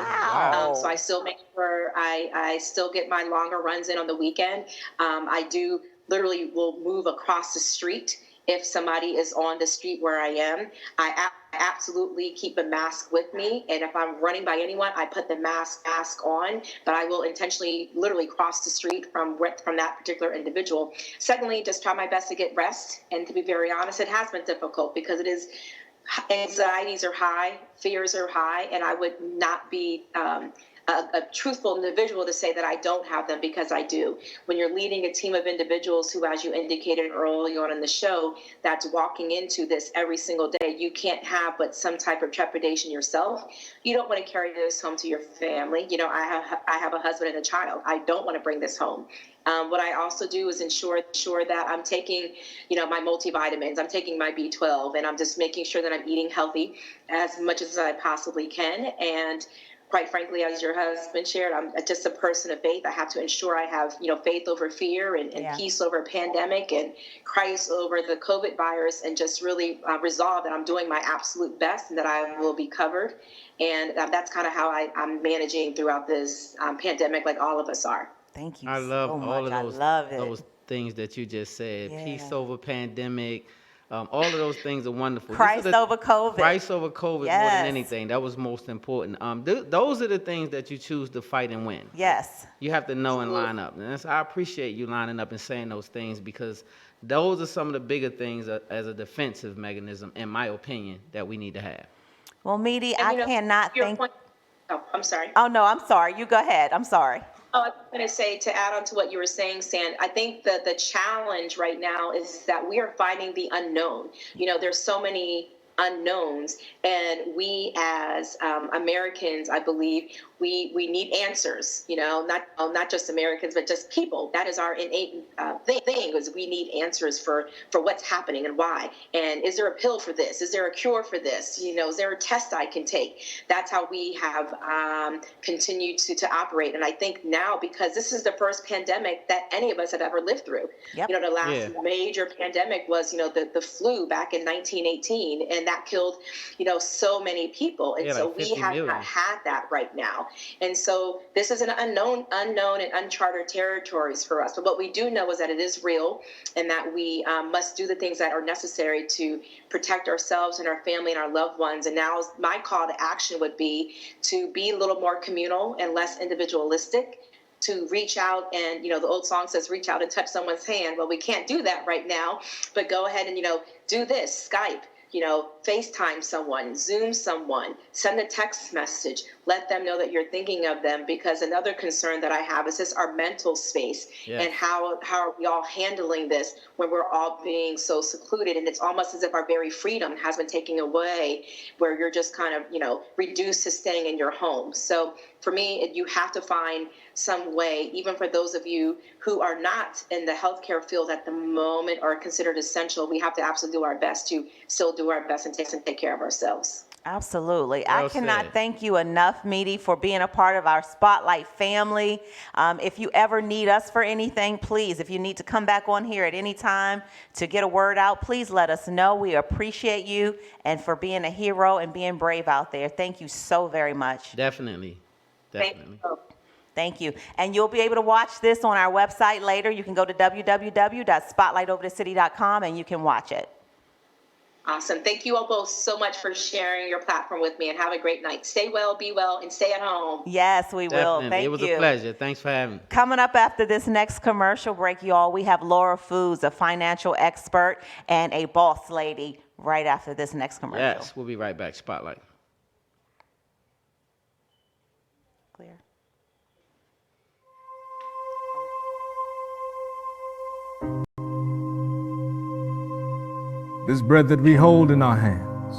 So I still make sure I still get my longer runs in on the weekend. I do literally will move across the street if somebody is on the street where I am. I absolutely keep a mask with me, and if I'm running by anyone, I put the mask on, but I will intentionally literally cross the street from that particular individual. Secondly, just try my best to get rest, and to be very honest, it has been difficult because it is anxieties are high, fears are high, and I would not be a truthful individual to say that I don't have them, because I do. When you're leading a team of individuals who, as you indicated early on in the show, that's walking into this every single day, you can't have but some type of trepidation yourself. You don't want to carry this home to your family. You know, I have a husband and a child. I don't want to bring this home. What I also do is ensure that I'm taking, you know, my multivitamins, I'm taking my B12, and I'm just making sure that I'm eating healthy as much as I possibly can. And quite frankly, as your husband shared, I'm just a person of faith. I have to ensure I have, you know, faith over fear, and peace over pandemic, and Christ over the COVID virus, and just really resolve that I'm doing my absolute best and that I will be covered. And that's kind of how I'm managing throughout this pandemic, like all of us are. Thank you. I love so all much. of those things that you just said. Yeah. Peace over pandemic. All of those things are wonderful. Christ over COVID. Christ over COVID Yes. more than anything. That was most important. Those are the things that you choose to fight and win. Yes. You have to know and line up. And I appreciate you lining up and saying those things, because those are some of the bigger things as a defensive mechanism, in my opinion, that we need to have. Well, Meedie, I cannot thank. Oh, I'm sorry. Oh no, I'm sorry. You go ahead. I'm sorry. Oh, I was going to say, to add on to what you were saying, Stan, I think that the challenge right now is that we are fighting the unknown. You know, there's so many unknowns, and we as Americans, I believe, we need answers. You know, not just Americans, but just people. That is our innate thing, is we need answers for what's happening and why. And is there a pill for this? Is there a cure for this? You know, is there a test I can take? That's how we have continued to operate. And I think now, because this is the first pandemic that any of us have ever lived through. Yep. You know, the last major pandemic was, you know, the flu back in 1918, and that killed, you know, so many people. And so we have not had that right now. And so this is an unknown and uncharted territories for us. But what we do know is that it is real, and that we must do the things that are necessary to protect ourselves and our family and our loved ones. And now my call to action would be to be a little more communal and less individualistic, to reach out and, you know, the old song says, reach out and touch someone's hand. Well, we can't do that right now, but go ahead and, you know, do this, Skype, you know, FaceTime someone, Zoom someone, send a text message, let them know that you're thinking of them. Because another concern that I have is just our mental space, and how are we all handling this when we're all being so secluded, and it's almost as if our very freedom has been taken away, where you're just kind of, you know, reduced to staying in your home. So for me, you have to find some way, even for those of you who are not in the healthcare field at the moment or considered essential, we have to absolutely do our best to still do our best and take care of ourselves. Absolutely. Well I cannot said. thank you enough, Meedie, for being a part of our Spotlight family. If you ever need us for anything, please, if you need to come back on here at any time to get a word out, please let us know. We appreciate you, and for being a hero and being brave out there. Thank you so very much. Definitely. Thank you. And you'll be able to watch this on our website later. You can go to www.spotlightoverthecity.com and you can watch it. Awesome. Thank you all both so much for sharing your platform with me, and have a great night. Stay well, be well, and stay at home. Yes, we will. Thank you. It was a pleasure. Thanks for having me. Coming up after this next commercial break, y'all, we have Laura Foos, a financial expert and a boss lady, right after this next commercial. Yes, we'll be right back. Spotlight. Clear. This bread that we hold in our hands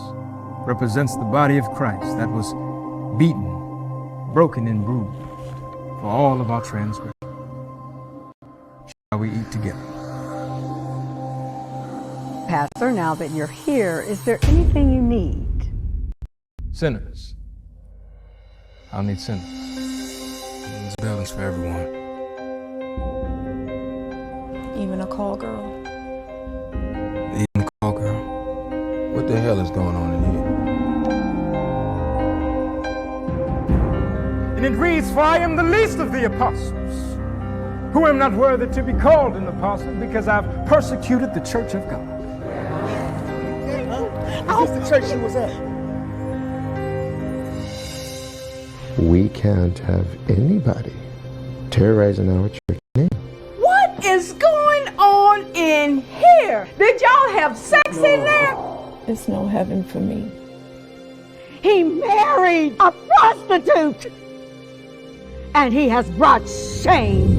represents the body of Christ that was beaten, broken, and bruised for all of our transgressions. Shall we eat together? Pastor, now that you're here, is there anything you need? Sinners. I'll need sinners. This building's for everyone. Even a call girl. Even the call girl. What the hell is going on in here? And it reads, "For I am the least of the apostles, who am not worthy to be called an apostle, because I've persecuted the church of God." Is this the church you was at? We can't have anybody terrorizing our church name. What is going on in here? Did y'all have sex in there? It's no heaven for me. He married a prostitute, and he has brought shame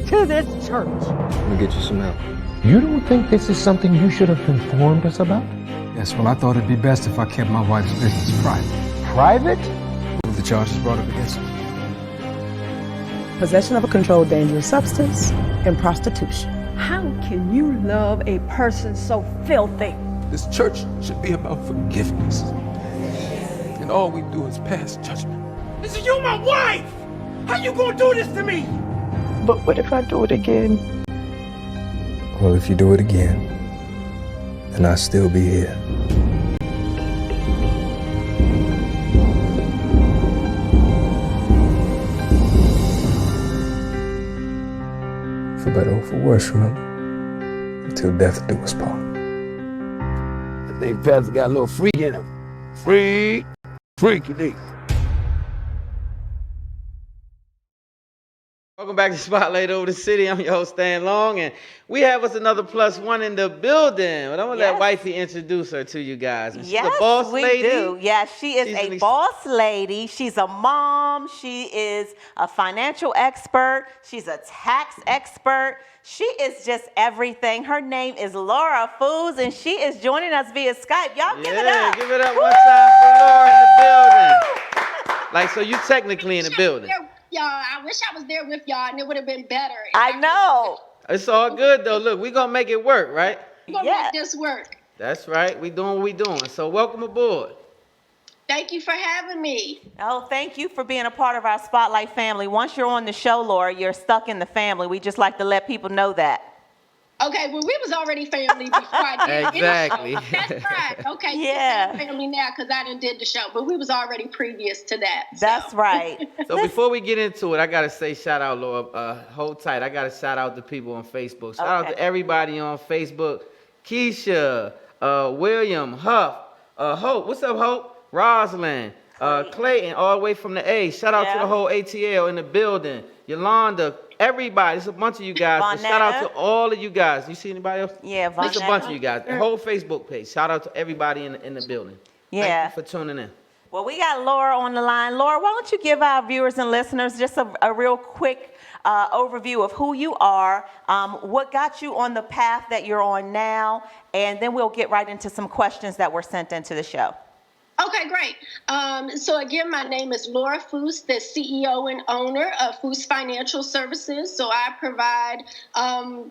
to this church. Let me get you some help. You don't think this is something you should have informed us about? Yes, well, I thought it'd be best if I kept my wife's business private. Private? What were the charges brought up against her? Possession of a controlled dangerous substance and prostitution. How can you love a person so filthy? This church should be about forgiveness. And all we do is pass judgment. This is you, my wife! How you gonna do this to me? But what if I do it again? Well, if you do it again, then I'll still be here. For better or for worse, remember? Until death do us part. I think Pastor got a little freak in him. Freaky. Welcome back to Spotlight Over the City. I'm your host, Stan Long, and we have us another +1 in the building. But I'm going to let Wifey introduce her to you guys. She's a boss lady. Do. Yes, she is a boss lady. She's a mom. She is a financial expert. She's a tax expert. She is just everything. Her name is Laura Foos, and she is joining us via Skype. Y'all give it up. Give it up one time for Laura in the building. Like, so you technically in the building. Y'all, I wish I was there with y'all, and it would have been better. I know. It's all good, though. Look, we're going to make it work, right? We're going to make this work. That's right. We doing what we doing. So welcome aboard. Thank you for having me. Oh, thank you for being a part of our Spotlight family. Once you're on the show, Laura, you're stuck in the family. We just like to let people know that. Okay, well, we was already family before I did Exactly. That's right. Okay, yeah. Family now because I done did the show, but we was already previous to that. That's right. So before we get into it, I got to say shout out, Laura. Hold tight. I got to shout out the people on Facebook. Shout out to everybody on Facebook. Keisha, William, Huff, Hope. What's up, Hope? Rosalind, Clayton, all the way from the A. Shout out to the whole ATL in the building. Yolanda, everybody. It's a bunch of you guys. But shout out to all of you guys. You see anybody else? Yeah, It's a bunch of you guys. The whole Facebook page. Shout out to everybody in the building. Yeah. Thank you for tuning in. Well, we got Laura on the line. Laura, why don't you give our viewers and listeners just a real quick overview of who you are, what got you on the path that you're on now, and then we'll get right into some questions that were sent into the show. Okay, great. So again, my name is Laura Foos, the CEO and owner of Foos Financial Services. So I provide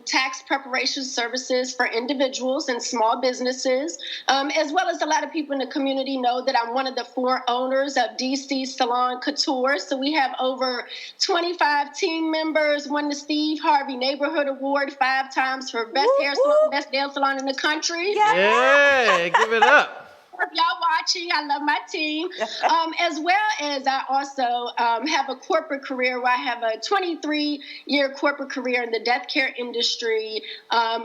tax preparation services for individuals and small businesses, as well as a lot of people in the community know that I'm one of the 4 owners of DC Salon Couture. So we have over 25 team members, won the Steve Harvey Neighborhood Award 5 times for best hair salon, best nail salon in the country. Yeah, give it up. Y'all watching, I love my team, as well as I also have a corporate career where I have a 23-year corporate career in the death care industry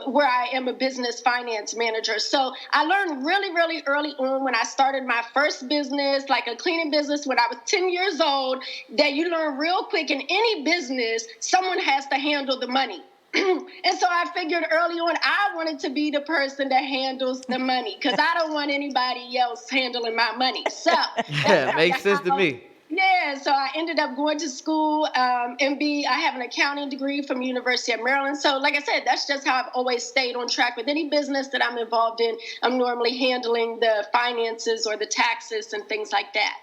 where I am a business finance manager. So I learned really, really early on when I started my first business, like a cleaning business when I was 10 years old, that you learn real quick in any business, someone has to handle the money. And so I figured early on I wanted to be the person that handles the money because I don't want anybody else handling my money. So yeah, makes sense to me. Yeah, so I ended up going to school, MB. I have an accounting degree from University of Maryland. So like I said, that's just how I've always stayed on track with any business that I'm involved in. I'm normally handling the finances or the taxes and things like that.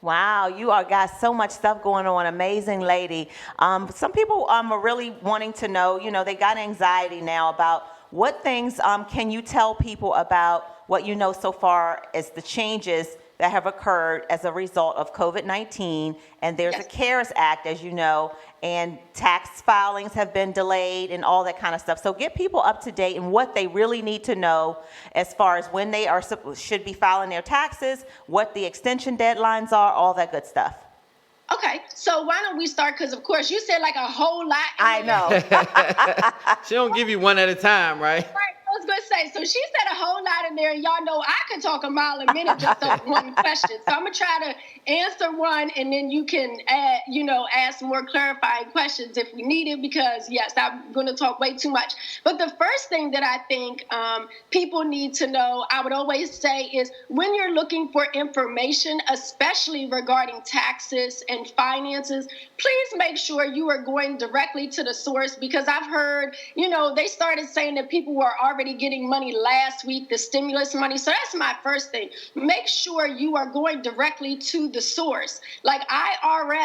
Wow, you got so much stuff going on. Amazing lady. Some people are really wanting to know, they got anxiety now about what things can you tell people about what you know so far as the changes that have occurred as a result of COVID-19. And there's a CARES Act, as you know, and tax filings have been delayed and all that kind of stuff. So get people up to date in what they really need to know as far as when they should be filing their taxes, what the extension deadlines are, all that good stuff. Okay, so why don't we start? Because, of course, you said like a whole lot. I know. She don't give you one at a time, right? I was going to say, so she said a whole lot in there, and y'all know I could talk a mile a minute just on one question. So I'm going to try to answer one, and then you can add, ask more clarifying questions if we need it, because, yes, I'm going to talk way too much. But the first thing that I think people need to know, I would always say, is when you're looking for information, especially regarding taxes and finances, please make sure you are going directly to the source, because I've heard, they started saying that people were already getting money last week, the stimulus money. So that's my first thing. Make sure you are going directly to the source. Like irs.gov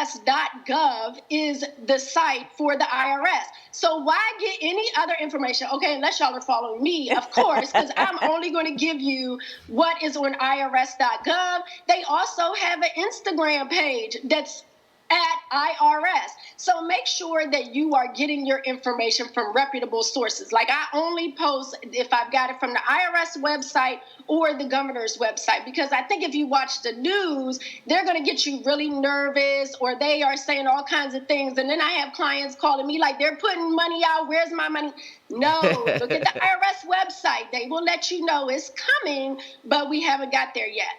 is the site for the IRS. So why get any other information? Okay, unless y'all are following me, of course, because I'm only going to give you what is on irs.gov. They also have an Instagram page that's at IRS. So make sure that you are getting your information from reputable sources. Like I only post if I've got it from the IRS website or the governor's website, because I think if you watch the news, they're going to get you really nervous, or they are saying all kinds of things. And then I have clients calling me like they're putting money out. Where's my money? No, look at the IRS website. They will let you know it's coming, but we haven't got there yet.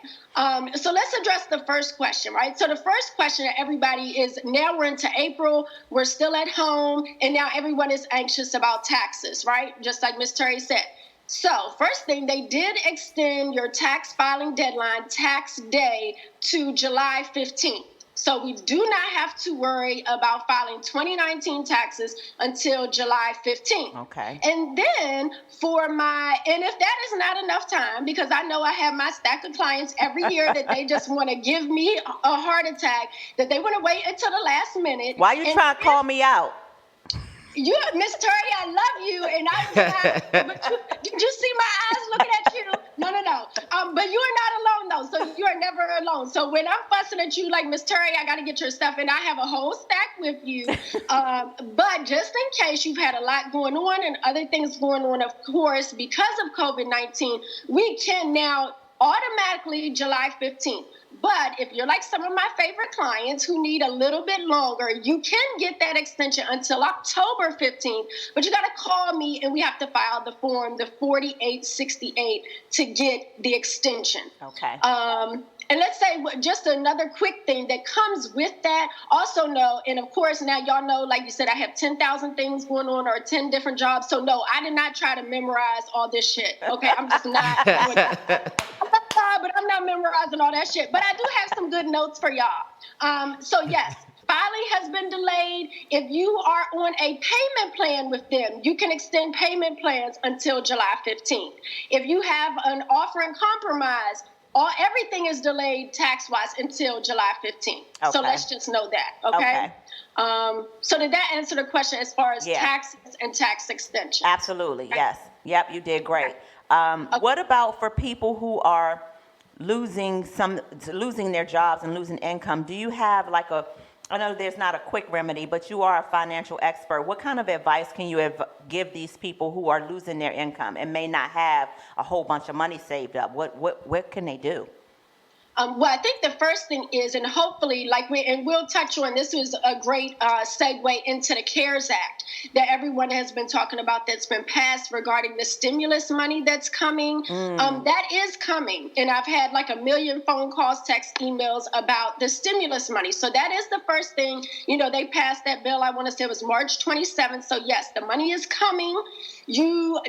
So let's address the first question, right? So the first question that everybody is, now we're into April, we're still at home, and now everyone is anxious about taxes, right? Just like Ms. Terry said. So first thing, they did extend your tax filing deadline, tax day, to July 15th. So we do not have to worry about filing 2019 taxes until July 15th. Okay. And then and if that is not enough time, because I know I have my stack of clients every year that they just want to give me a heart attack, that they want to wait until the last minute. Why you trying to call me out? You, Miss Terry, I love you, and did you see my eyes looking at you? No. But you are not alone, though, so you are never alone. So when I'm fussing at you like, Miss Terry, I got to get your stuff, and I have a whole stack with you. But just in case you've had a lot going on and other things going on, of course, because of COVID-19, we can now automatically July 15th. But if you're like some of my favorite clients who need a little bit longer, you can get that extension until October 15th. But you got to call me, and we have to file the form, the 4868, to get the extension. Okay. And let's say just another quick thing that comes with that. Also know, and of course now y'all know, like you said, I have 10,000 things going on, or 10 different jobs. So no, I did not try to memorize all this shit. Okay, I'm just not doing that. But I'm not memorizing all that shit. But I do have some good notes for y'all. So yes, filing has been delayed. If you are on a payment plan with them, you can extend payment plans until July 15th. If you have an offer in compromise, everything is delayed tax-wise until July 15th. Okay. So let's just know that, okay? So did that answer the question as far as taxes and tax extension? Absolutely, yes. Yep, you did great. What about for people who are losing their jobs and losing income? Do you have like I know there's not a quick remedy, but you are a financial expert. What kind of advice can you give these people who are losing their income and may not have a whole bunch of money saved up? What can they do? Well, I think the first thing is, and hopefully, we'll touch on, this was a great segue into the CARES Act that everyone has been talking about, that's been passed regarding the stimulus money that's coming. That is coming. And I've had like 1 million phone calls, texts, emails about the stimulus money. So that is the first thing. They passed that bill, I want to say it was March 27th. So yes, the money is coming.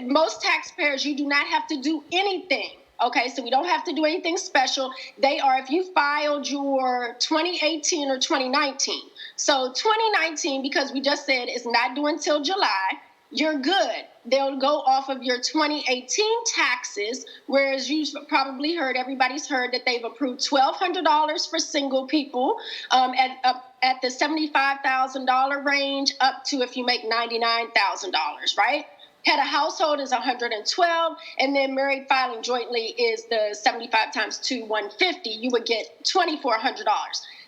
Most taxpayers, you do not have to do anything. Okay, so we don't have to do anything special. If you filed your 2018 or 2019. So 2019, because we just said it's not due until July, you're good. They'll go off of your 2018 taxes, whereas everybody's heard that they've approved $1,200 for single people at the $75,000 range, up to if you make $99,000, right? Head of household is $112, and then married filing jointly is the 75 times 2, $150. You would get $2,400.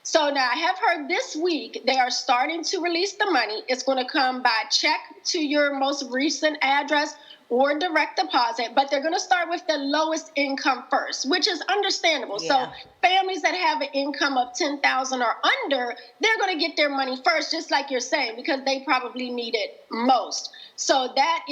So now I have heard this week they are starting to release the money. It's going to come by check to your most recent address or direct deposit, but they're going to start with the lowest income first, which is understandable. Yeah. So families that have an income of $10,000 or under, they're going to get their money first, just like you're saying, because they probably need it most. So that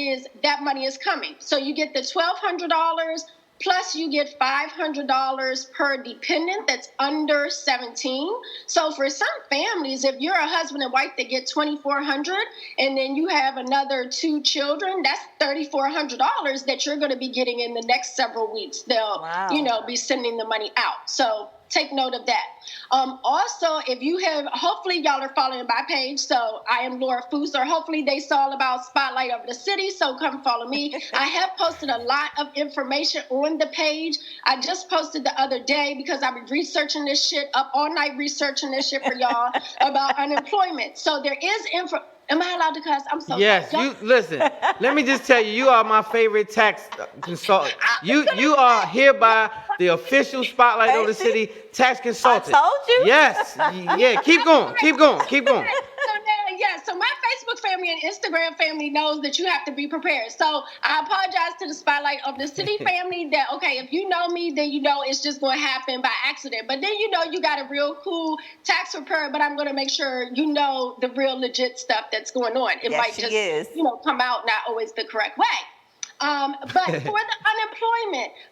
money is coming. So you get the $1,200 plus you get $500 per dependent that's under 17. So for some families, if you're a husband and wife, they get $2,400, and then you have another 2 children, that's $3,400 that you're going to be getting in the next several weeks. They'll, be sending the money out. So take note of that. Also, if you have, hopefully y'all are following my page. So I am Laura Foos, or hopefully they saw about Spotlight Over the City. So come follow me. I have posted a lot of information on the page. I just posted the other day because I've been researching this shit, up all night researching this shit for y'all about unemployment. So there is info. Am I allowed to cuss? I'm so Yes, sorry. you listen. Let me just tell you, you are my favorite tax consultant. You are hereby the official Spotlight Over the City tax consultant. I told you. Yes, yeah. Keep going. So my Facebook family and Instagram family knows that you have to be prepared. So I apologize to the Spotlight of the City family that, okay, if you know me, then you know it's just going to happen by accident. But then you know you got a real cool tax preparer, but I'm going to make sure you know the real legit stuff that's going on. It might just, come out not always the correct way. But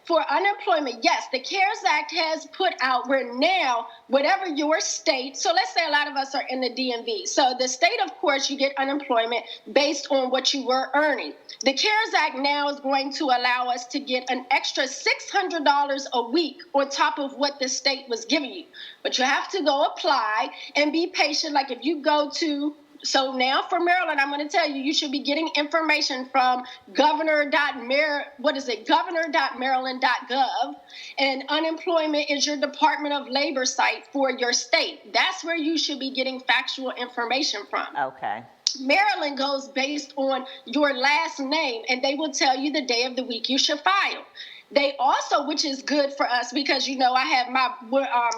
for unemployment, yes, the CARES Act has put out where now, whatever your state, so let's say a lot of us are in the DMV. So the state, of course, you get unemployment based on what you were earning. The CARES Act now is going to allow us to get an extra $600 a week on top of what the state was giving you. But you have to go apply and be patient. Like if you go to So now for Maryland, I'm going to tell you, you should be getting information from governor.maryland.gov, and unemployment is your Department of Labor site for your state. That's where you should be getting factual information from. Okay. Maryland goes based on your last name, and they will tell you the day of the week you should file. They also, which is good for us because, I have my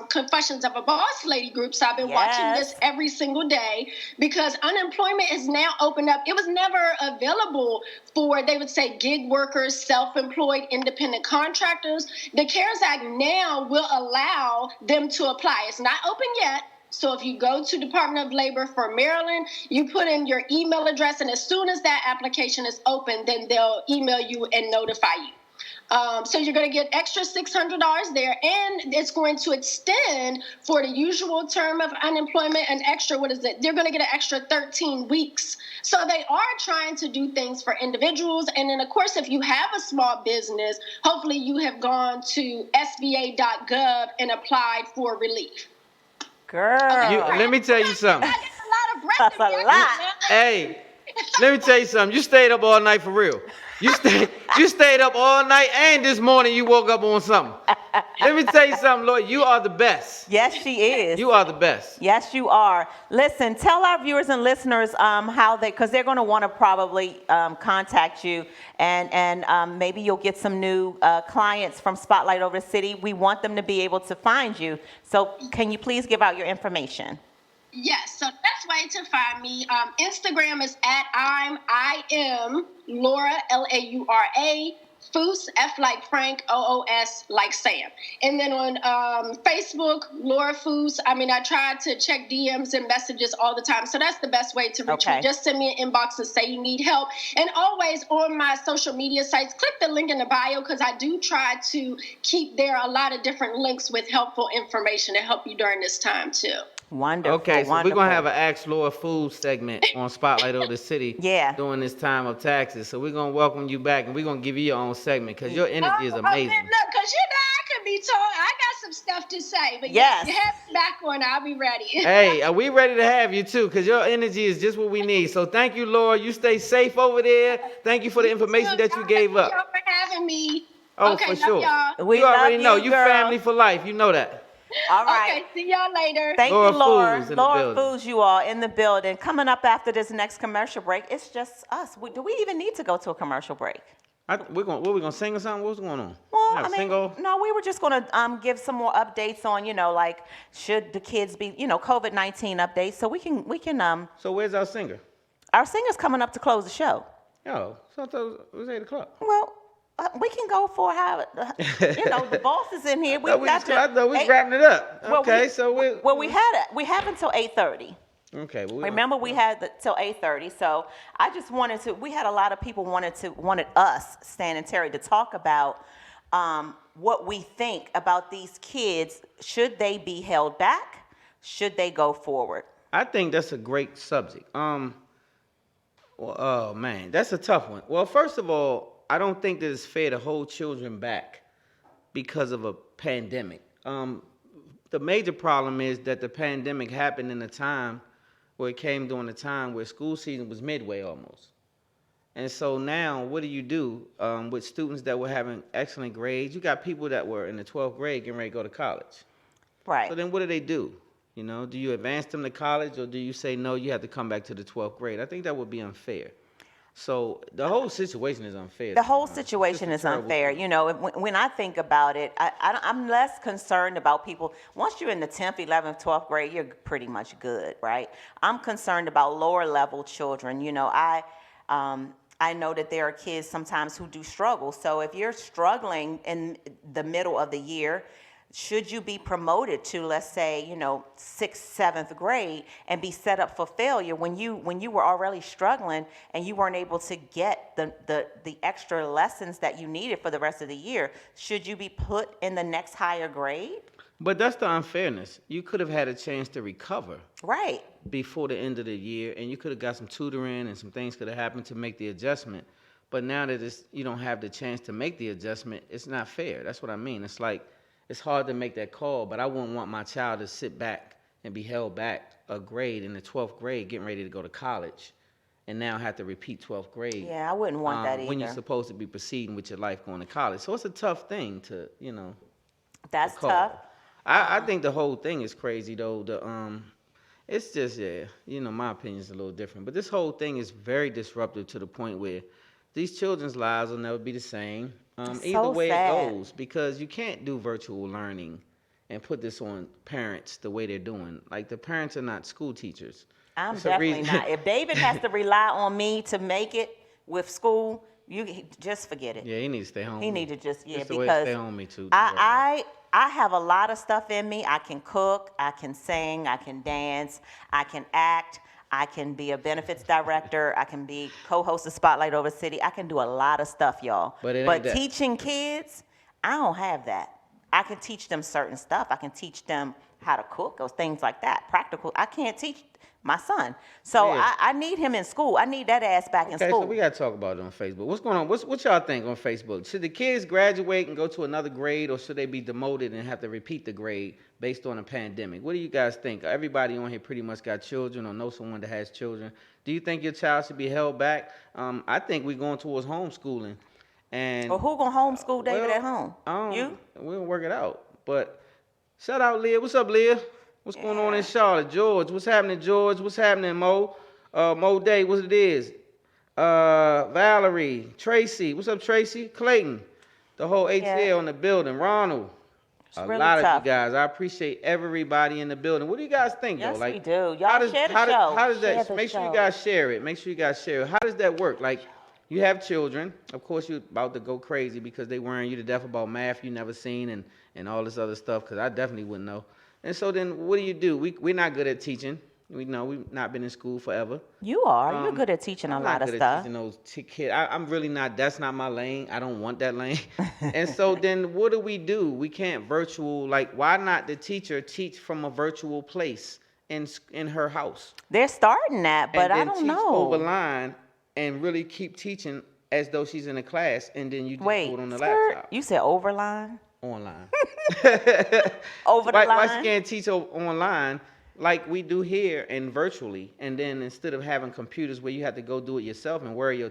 Confessions of a Boss Lady group, so I've been watching this every single day because unemployment is now opened up. It was never available for, they would say, gig workers, self-employed, independent contractors. The CARES Act now will allow them to apply. It's not open yet. So if you go to Department of Labor for Maryland, you put in your email address, and as soon as that application is open, then they'll email you and notify you. So you're going to get extra $600 there, and it's going to extend for the usual term of unemployment an extra, they're going to get an extra 13 weeks. So they are trying to do things for individuals. And then, of course, if you have a small business, hopefully you have gone to SBA.gov and applied for relief. Girl. Let me tell you something. That's a lot. Hey, let me tell you something. You stayed up all night for real. You stayed up all night, and this morning you woke up on something. Let me tell you something, Lord. You are the best. Yes, she is. You are the best. Yes, you are. Listen, tell our viewers and listeners how because they're going to want to probably contact you, and maybe you'll get some new clients from Spotlight Over the City. We want them to be able to find you. So can you please give out your information? Yes, so best way to find me, Instagram is at I am Laura, Laura, Foos, F like Frank, OOS like Sam. And then on Facebook, Laura Foos. I try to check DMs and messages all the time. So that's the best way to reach me. Just send me an inbox and say you need help. And always on my social media sites, click the link in the bio because I do try to keep there a lot of different links with helpful information to help you during this time too. Wonderful. Okay, so we're going to have an Ask Laura Food segment on Spotlight Over the City during this time of taxes. So we're going to welcome you back, and we're going to give you your own segment because your energy is amazing. Look, because I could be told, I got some stuff to say. But yes, you have me back on, I'll be ready. Hey, are we ready to have you too? Because your energy is just what we need. So thank you, Laura. You stay safe over there. Thank you for the information that you gave up. Thank you for having me. Oh, okay, for sure. Y'all. We you already love know. you, You girl. family for life. You know that. All right. Okay, see y'all later. Thank Laura you, Laura. Foos in the Laura building. Foos, you all in the building. Coming up after this next commercial break, it's just us. Do we even need to go to a commercial break? What we gonna sing or something? What's going on? Well, I mean, no, we were just gonna give some more updates on, like should the kids be, COVID-19 updates. So we can. So where's our singer? Our singer's coming up to close the show. Oh, so I thought it was 8:00. Well, we can go for how the boss is in here. I thought we was wrapping it up. Okay, we have until 8:30. Okay. Well, Remember, we had till 8:30. So I just we had a lot of people wanted us, Stan and Terry, to talk about what we think about these kids. Should they be held back? Should they go forward? I think that's a great subject. Oh man, that's a tough one. Well, first of all, I don't think that it's fair to hold children back because of a pandemic. The major problem is that the pandemic happened in a time where it came during a time where school season was midway almost. And so now, what do with students that were having excellent grades? You got people that were in the 12th grade getting ready to go to college. Right. So then what do? Do you advance them to college, or do you say, no, you have to come back to the 12th grade? I think that would be unfair. So the whole situation is unfair. The whole situation is unfair. When I think about it, I'm less concerned about people. Once you're in the 10th, 11th, 12th grade, you're pretty much good, right? I'm concerned about lower level children. I know that there are kids sometimes who do struggle. So if you're struggling in the middle of the year, should you be promoted to, let's say, 6th, 7th grade and be set up for failure when you were already struggling and you weren't able to get the extra lessons that you needed for the rest of the year? Should you be put in the next higher grade? But that's the unfairness. You could have had a chance to recover. Right. Before the end of the year, and you could have got some tutoring and some things could have happened to make the adjustment. But now that you don't have the chance to make the adjustment, it's not fair. That's what I mean. It's like, it's hard to make that call, but I wouldn't want my child to sit back and be held back a grade in the 12th grade getting ready to go to college and now have to repeat 12th grade. Yeah, I wouldn't want that either. When you're supposed to be proceeding with your life going to college. So it's a tough thing to, That's to call. tough. I think the whole thing is crazy, though. It's just, my opinion is a little different. But this whole thing is very disruptive to the point where these children's lives will never be the same. Either way it goes, because you can't do virtual learning and put this on parents the way they're doing. Like, the parents are not school teachers. I'm definitely not. If David has to rely on me to make it with school, you just forget it. Yeah, he needs to stay home. He need to just because because stay home me too. I have a lot of stuff in me. I can cook, I can sing, I can dance, I can act, I can be a benefits director, I can be co-host of Spotlight Over City. I can do a lot of stuff, y'all. But teaching kids, I don't have that. I can teach them certain stuff. I can teach them how to cook or things like that. Practical. I can't teach my son. So I need him in school. I need that ass back in school. Okay, so we got to talk about it on Facebook. What's going on? What y'all think on Facebook? Should the kids graduate and go to another grade, or should they be demoted and have to repeat the grade based on a pandemic? What do you guys think? Everybody on here pretty much got children or know someone that has children. Do you think your child should be held back? I think we're going towards homeschooling. And well, who gonna homeschool David at home? You? We'll work it out. But shout out Leah. What's up, Leah? What's going on in Charlotte? George, what's happening, George? What's happening, Mo? Mo Day, what it is? Valerie, Tracy, what's up, Tracy? Clayton, the whole HCL in the building. Ronald, it's a really lot tough. of you guys. I appreciate everybody in the building. What do you guys think, Yes, though? Like, we do. Y'all share the show. How does that? Share the Make sure you show. guys share it. Make sure you guys share it. How does that work? Like, you have children. Of course, you're about to go crazy because they worrying you to death about math you never seen and all this other stuff. Because I definitely wouldn't know. And so then, what do? We're not good at teaching. We know we've not been in school forever. You are. You're good at teaching a lot of stuff. I'm not good at teaching those kids. I'm really not. That's not my lane. I don't want that lane. And so then, what do? We can't virtual. Like, why not the teacher teach from a virtual place in her house? They're starting that, but I don't teach know. Over line and really keep teaching as though she's in a class, and then you just do it on the laptop. You said overline? Online. Over the line? Why she can't teach online like we do here and virtually, and then instead of having computers where you have to go do it yourself and worry your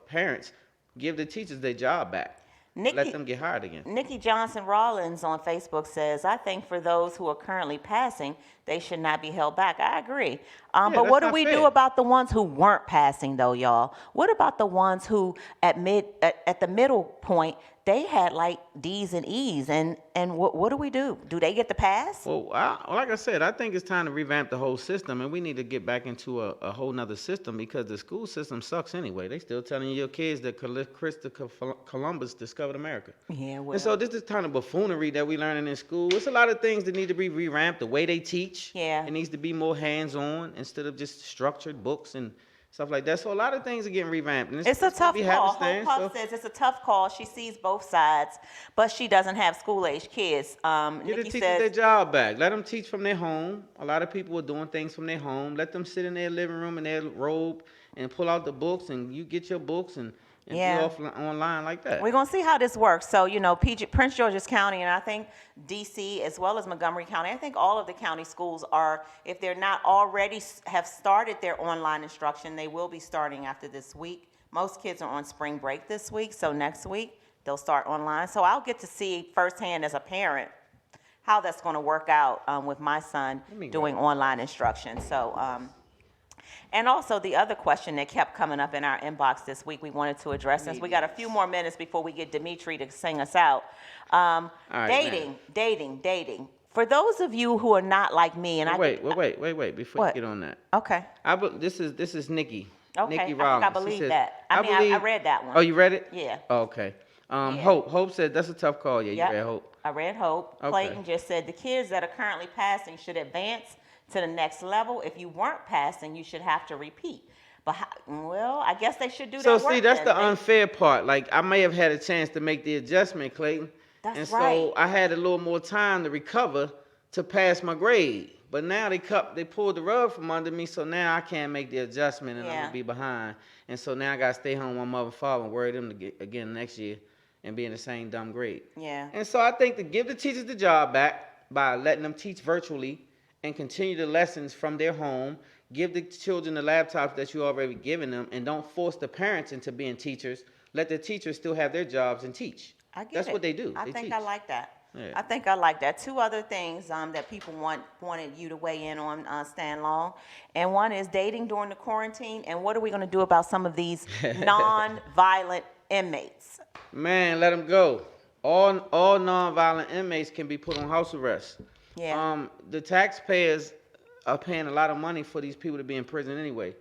parents, give the teachers their job back. let them get hired again. Nikki Johnson Rollins on Facebook says, I think for those who are currently passing, they should not be held back. I agree. But what do we do about the ones who weren't passing, though, y'all? What about the ones who at the middle point, they had like D's and E's, and what do we do? Do they get the pass? Well, like I said, I think it's time to revamp the whole system, and we need to get back into a whole nother system because the school system sucks anyway. They still telling your kids that Christopher Columbus discovered America. Yeah, well. And so this is kind of buffoonery that we learning in school. It's a lot of things that need to be revamped. The way they teach, it needs to be more hands-on instead of just structured books and stuff like that. So a lot of things are getting revamped. And it's a tough call. Hope Puff says it's a tough call. She sees both sides, but she doesn't have school-age kids. Get the teachers their job back. Let them teach from their home. A lot of people are doing things from their home. Let them sit in their living room in their robe and pull out the books, and you get your books and be online like that. We're going to see how this works. So, Prince George's County, and I think D.C. as well as Montgomery County, I think all of the county schools are, if they're not already have started their online instruction, they will be starting after this week. Most kids are on spring break this week, so next week they'll start online. So I'll get to see firsthand as a parent how that's going to work out with my son doing online instruction. So, and also the other question that kept coming up in our inbox this week we wanted to address, since we got a few more minutes before we get Demitri to sing us out. Dating. For those of you who are not like me, and wait, before you get on that. Okay. This is Nikki. Okay, Nikki I Rollins. think I believe that. I read that one. Oh, you read it? Yeah. Oh, okay. Hope said that's a tough call. Yeah, you read Hope. I read Hope. Okay. Clayton just said the kids that are currently passing should advance to the next level. If you weren't passing, you should have to repeat. But I guess they should do that. So see, that's the unfair part. Like, I may have had a chance to make the adjustment, Clayton. That's right. So I had a little more time to recover to pass my grade. But now they pulled the rug from under me, so now I can't make the adjustment, and I'm gonna be behind. And so now I gotta stay home with my mother and father and worry them to get again next year and be in the same dumb grade. Yeah. And so I think to give the teachers the job back by letting them teach virtually and continue the lessons from their home, give the children the laptops that you already given them, and don't force the parents into being teachers. Let the teachers still have their jobs and teach. I get That's it. what they do. I They think teach. I like that. Yeah. I think I like that. Two other things that people wanted you to weigh in on, Stan Long. And one is dating during the quarantine, and what are we going to do about some of these non-violent inmates? Man, let them go. All non-violent inmates can be put on house arrest. Yeah. The taxpayers are paying a lot of money for these people to be in prison anyway.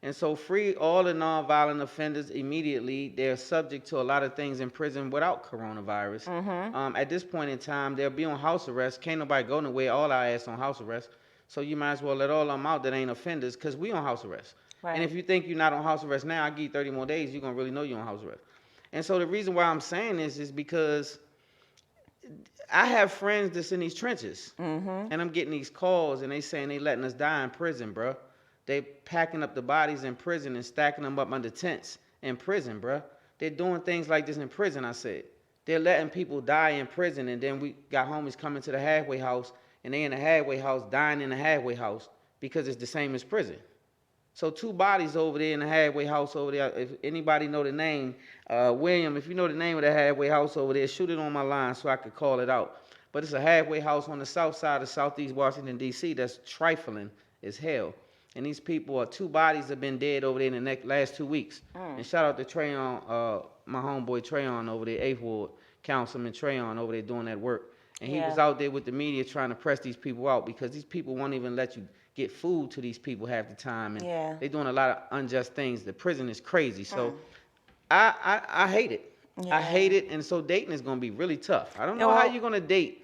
And so free all the non-violent offenders immediately. They're subject to a lot of things in prison without coronavirus. At this point in time, they'll be on house arrest. Can't nobody go nowhere. All our ass on house arrest. So you might as well let all of them out that ain't offenders, because we on house arrest. Right. And if you think you're not on house arrest now, I give you 30 more days, you're going to really know you're on house arrest. And so the reason why I'm saying this is because I have friends that's in these trenches, and I'm getting these calls, and they saying they letting us die in prison, bro. They packing up the bodies in prison and stacking them up under tents in prison, bro. They're doing things like this in prison, I said. They're letting people die in prison, and then we got homies coming to the halfway house, and they in the halfway house dying in the halfway house because it's the same as prison. So 2 bodies over there in the halfway house over there. If anybody know the name, William, if you know the name of the halfway house over there, shoot it on my line so I could call it out. But it's a halfway house on the south side of Southeast Washington, D.C. that's trifling as hell. And these people 2 bodies have been dead over there in the last 2 weeks. And shout out to Trayon, my homeboy Trayon over there, 8th Ward, Councilman Trayon over there doing that work. And he was out there with the media trying to press these people out, because these people won't even let you get food to these people half the time. And they're doing a lot of unjust things. The prison is crazy. So I hate it. I hate it. And so dating is going to be really tough. I don't know how you're going to date.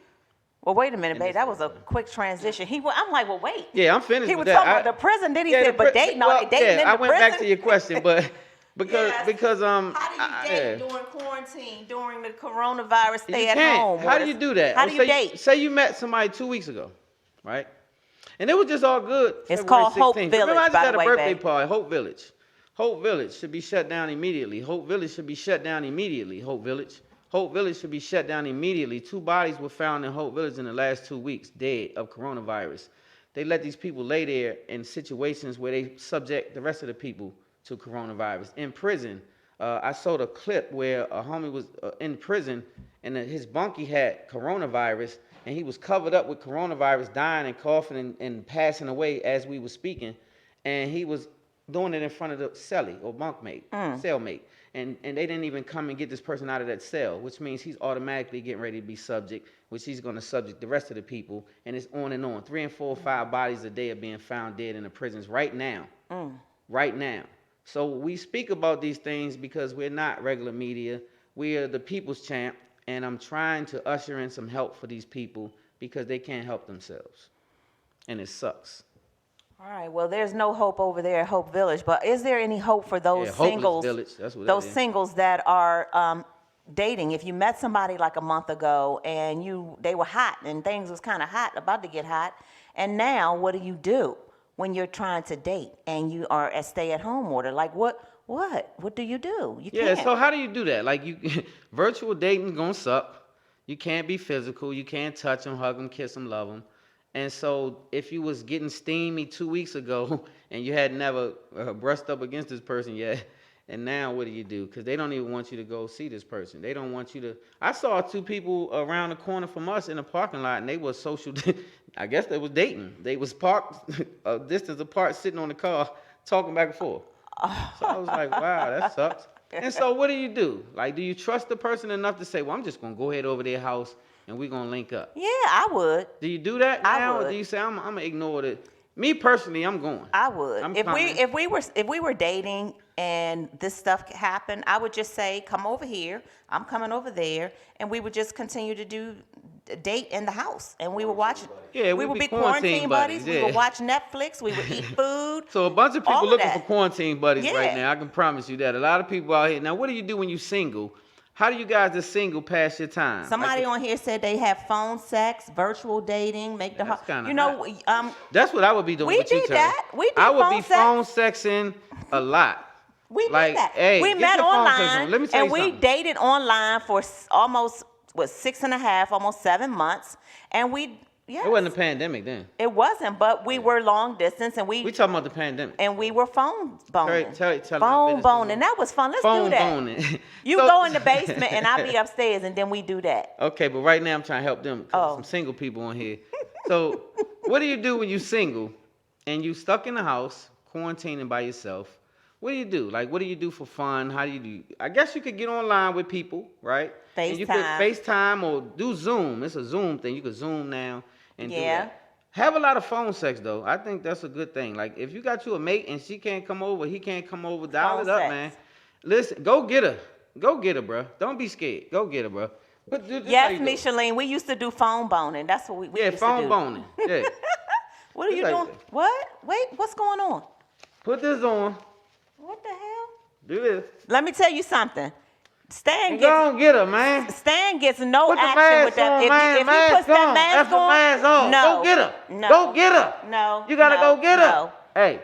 Well, wait a minute, babe. That was a quick transition. I'm like, well, wait. Yeah, I'm finished He with was that. talking about the prison. Then he said, but dating, are they dating in the prison? I went back to your question, but because how do you date during quarantine, during the coronavirus, stay at home? How do you do that? How do you date? Say you met somebody 2 weeks ago, right? And it was just all good. It's February called Hope 16th. Village, Remember, I just by had the way, a birthday babe. party. Hope Village. Hope Village should be shut down immediately. Hope Village should be shut down immediately. Hope Village. Hope Village should be shut down immediately. 2 bodies were found in Hope Village in the last 2 weeks, dead of coronavirus. They let these people lay there in situations where they subject the rest of the people to coronavirus. In prison, I saw the clip where a homie was in prison and his bunkie had coronavirus and he was covered up with coronavirus, dying and coughing and passing away as we were speaking. And he was doing it in front of the cellie or bunkmate, cellmate. And they didn't even come and get this person out of that cell, which means he's automatically getting ready to be subject, which he's going to subject the rest of the people. And it's on and on. 3 and 4 or 5 bodies a day are being found dead in the prisons right now. Right now. So we speak about these things because we're not regular media. We are the people's champ. And I'm trying to usher in some help for these people because they can't help themselves. And it sucks. All right. Well, there's no hope over there at Hope Village, but is there any hope for those singles? Village. That's what those that is. Singles that are dating. If you met somebody like a month ago and they were hot and things was kind of hot, about to get hot, and now what do you do when you're trying to date and you are a stay-at-home order? Like what do you do? You can't. So how do you do that? Like virtual dating gonna suck. You can't be physical. You can't touch them, hug them, kiss them, love them. And so if you was getting steamy 2 weeks ago and you had never brushed up against this person yet, and now what do? Because they don't even want you to go see this person. They don't want you to. I saw 2 people around the corner from us in the parking lot, and they were social. I guess they was dating. They was parked a distance apart, sitting on the car, talking back and forth. So I was like, wow, that sucks. And so what do? Like, do you trust the person enough to say, well, I'm just going to go ahead over their house and we're going to link up? Yeah, I would. Do you do that now? I would. Or do you say, I'm going to ignore it? Me personally, I'm going. I would. If we were dating and this stuff happened, I would just say, come over here, I'm coming over there, and we would just continue to date in the house, and we would watch. Yeah, we would be quarantine buddies. We would watch Netflix. We would eat food. So a bunch of people looking for quarantine buddies right now. I can promise you that. A lot of people out here. Now, what do you do when you're single? How do you guys that's single pass your time? Somebody on here said they have phone sex, virtual dating, make the that's what I would be doing. We with you, did that. We did I would phone be phone sexing a lot. We did that. Hey, we met online, Let me tell and you we something. dated online for almost 6.5, almost 7 months, and we. Yes. It wasn't a pandemic then. It wasn't, but we were long distance, and we talking about the pandemic. And we were phone boning. Tell phone boning. That was fun. Let's do that. Phone boning. You go in the basement, and I'll be upstairs, and then we do that. Okay, but right now I'm trying to help them. Some single people on here. So, what do you do when you're single and you stuck in the house, quarantining by yourself? What do you do? Like, what do you do for fun? How do you do? I guess you could get online with people, right? FaceTime. And you could FaceTime or do Zoom. It's a Zoom thing. You could Zoom now. And do that. Have a lot of phone sex though. I think that's a good thing. Like if you got you a mate and she can't come over, he can't come over, dial it up, man. Listen, go get her. Go get her, bro. Don't be scared. Go get her, bro. Yes, Micheline, we used to do phone boning. That's what we used to do. Yeah, phone boning. Yeah. What are you doing? What? Wait, what's going on? Put this on. What the hell? Do this. Let me tell you something. Stan gets. Go and get her, man. Stan gets no Put action with that. On, if man. he puts that mask on, mask on. no. Go get her. No. Go get her. No. You gotta go get her. No. Hey,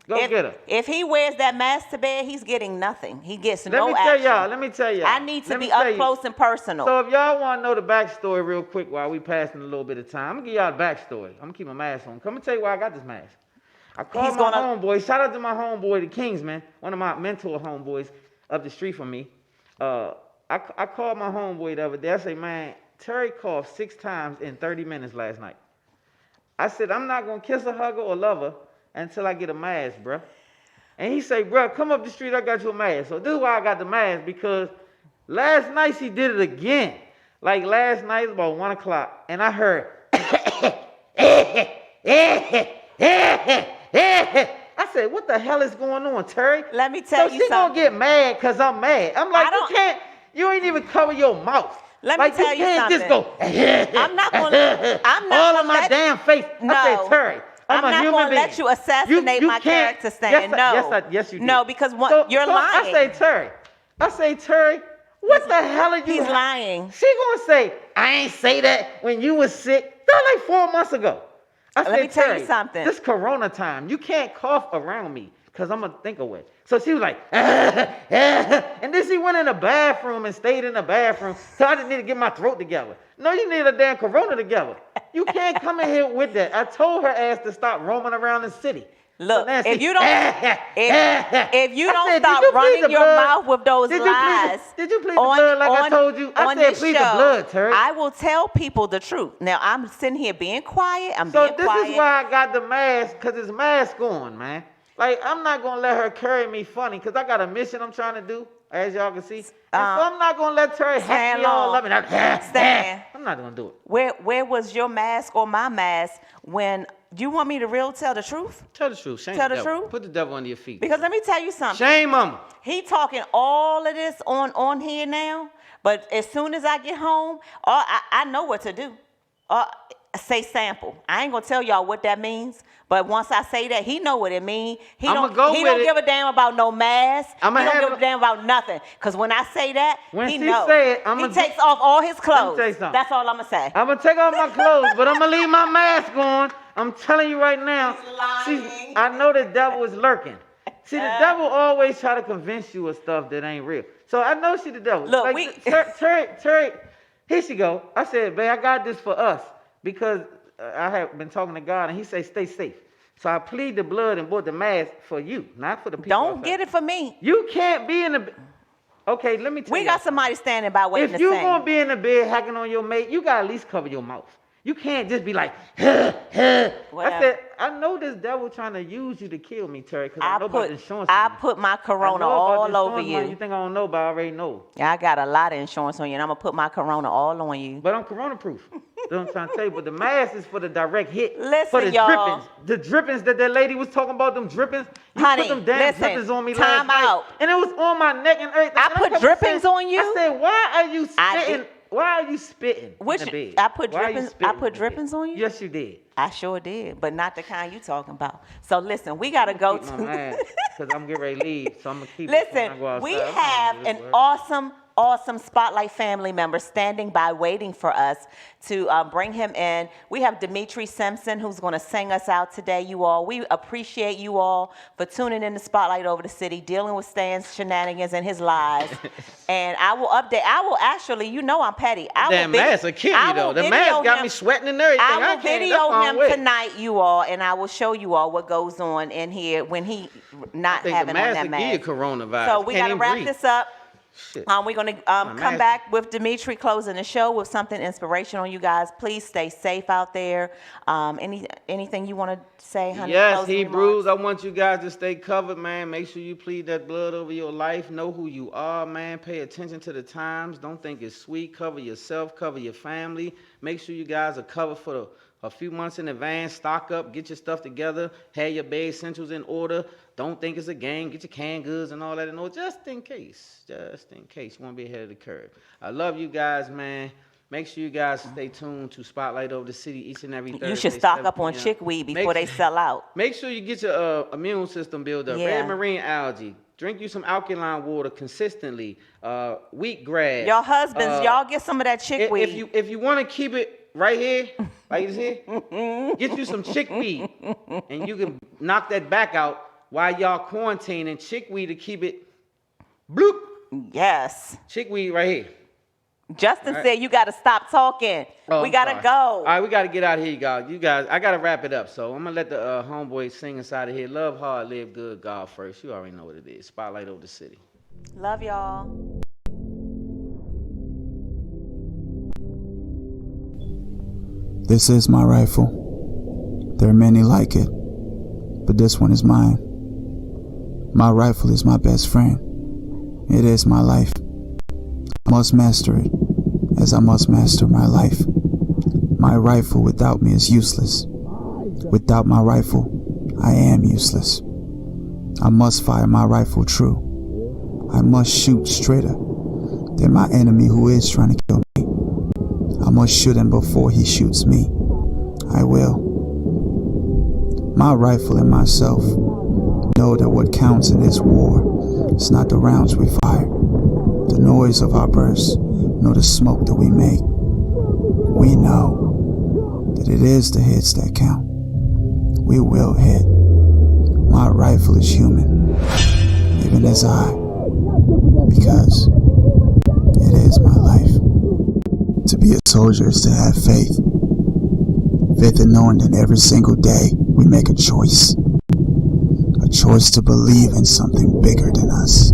go get her. If he wears that mask to bed, he's getting nothing. He gets no action. Let me tell y'all. I need to be up close and personal. So if y'all want to know the backstory real quick while we passing a little bit of time, I'm gonna give y'all the backstory. I'm gonna keep my mask on. Come and tell you why I got this mask. I called my homeboy. Shout out to my homeboy, the Kings, man. One of my mentor homeboys up the street from me. I called my homeboy the other day. I say, man, Terry coughed 6 times in 30 minutes last night. I said, I'm not going to kiss her, hug her, or love her until I get a mask, bro. And he say, bro, come up the street. I got you a mask. So this is why I got the mask, because last night she did it again. Like last night, it was about 1 o'clock, and I heard, I said, what the hell is going on, Terry? Let me tell you something. So she going to get mad because I'm mad. I'm like, you ain't even cover your mouth. Let me tell you something. Just go. I'm not going to. All of my damn face. No. I said, Terry, I'm not going to let you assassinate my character, Stan. Yes, you do. No, because you're lying. I say, Terry, what the hell are you? He's lying. She going to say, I ain't say that when you was sick. That was like 4 months ago. Let me tell you something. This Corona time, you can't cough around me because I'm going to think of it. So she was like, and then she went in the bathroom and stayed in the bathroom. So I just need to get my throat together. No, you need a damn Corona together. You can't come in here with that. I told her ass to stop roaming around the city. Look, Nancy, if you don't stop running your mouth with those lies, did you plead the blood like I told you? I said plead the blood, Terry. I will tell people the truth. Now I'm sitting here being quiet. So this is why I got the mask, because it's mask on, man. Like, I'm not going to let her carry me funny, because I got a mission I'm trying to do, as y'all can see. And so I'm not going to let Terry hack me all up. I'm not going to do it. Where was your mask or my mask when you want me to tell the truth? Tell the truth. Shame tell the the devil. truth? Put the devil under your feet. Because let me tell you something. Shame him. He talking all of this on here now, but as soon as I get home, I know what to do. Say sample. I ain't gonna tell y'all what that means, but once I say that, he know what it means. He don't give a damn about no mask. He don't give a damn about nothing. Cause when I say that, he knows. He takes off all his clothes. That's all I'm gonna say. I'm gonna take off my clothes, but I'm gonna leave my mask on. I'm telling you right now. See, I know the devil is lurking. See, the devil always try to convince you of stuff that ain't real. So I know she the devil. Look, Terry, here she go. I said, babe, I got this for us. Because I have been talking to God, and he said, stay safe. So I plead the blood and bought the mask for you, not for the people. Don't get it for me. You can't be in the... Okay, let me tell you. We got somebody standing by waiting to sing. If you're going to be in the bed hacking on your mate, you got to at least cover your mouth. You can't just be like, I said, I know this devil trying to use you to kill me, Terry, because I know about the insurance money. I put my corona all over you. You think I don't know, but I already know. Yeah, I got a lot of insurance on you, and I'm going to put my corona all on you. But I'm corona proof. That's what I'm trying to tell you. But the mask is for the direct hit. Listen, for the y'all. drippings. The drippings that lady was talking about, them drippings. You Honey, put them damn drippings on me last night. And it was on my neck and everything. I put drippings on you? I said, why are you spitting? Why are you spitting in the bed? I put drippings. I put drippings on you. Yes, you did. I sure did, but not the kind you talking about. So listen, we gotta go to. Because I'm getting ready to leave, so I'm gonna keep. Listen, we have an awesome Spotlight family member standing by waiting for us to bring him in. We have Demitri Simpson, who's going to sing us out today, you all. We appreciate you all for tuning in to Spotlight over the city, dealing with Stan's shenanigans and his lies. And I will update. I will actually, you know I'm petty. Damn mask will kill you, though. The mask got me sweating and everything. I will video him tonight, you all, and I will show you all what goes on in here when he not having on that mask. Give you coronavirus. So we got to wrap this up. We're going to come back with Demitri closing the show with something inspirational, you guys. Please stay safe out there. Anything you want to say, honey? Yes, Hebrews, I want you guys to stay covered, man. Make sure you plead that blood over your life. Know who you are, man. Pay attention to the times. Don't think it's sweet. Cover yourself. Cover your family. Make sure you guys are covered for a few months in advance. Stock up. Get your stuff together. Have your bed essentials in order. Don't think it's a game. Get your canned goods and all that in order, just in case. Just in case. You want to be ahead of the curve. I love you guys, man. Make sure you guys stay tuned to Spotlight Over the City each and every Thursday. You should stock up on chickweed before they sell out. Make sure you get your immune system built up. Red marine algae. Drink you some alkaline water consistently. Wheatgrass. Your husbands, y'all get some of that chickweed. If you want to keep it right here, like this here, get you some chickweed, and you can knock that back out while y'all quarantining. Chickweed to keep it bloop. Yes. Chickweed right here. Justin said you got to stop talking. We got to go. All right, we got to get out of here, y'all. You guys, I got to wrap it up. So I'm going to let the homeboys sing inside of here. Love hard, live good, God first. You already know what it is. Spotlight Over the City. Love y'all. This is my rifle. There are many like it, but this one is mine. My rifle is my best friend. It is my life. I must master it, as I must master my life. My rifle without me is useless. Without my rifle, I am useless. I must fire my rifle true. I must shoot straighter than my enemy who is trying to kill me. I must shoot him before he shoots me. I will. My rifle and myself know that what counts in this war is not the rounds we fire, the noise of our bursts, nor the smoke that we make. We know that it is the hits that count. We will hit. My rifle is human, even as I, because it is my life. To be a soldier is to have faith. Faith in knowing that every single day we make a choice. choice to believe in something bigger than us.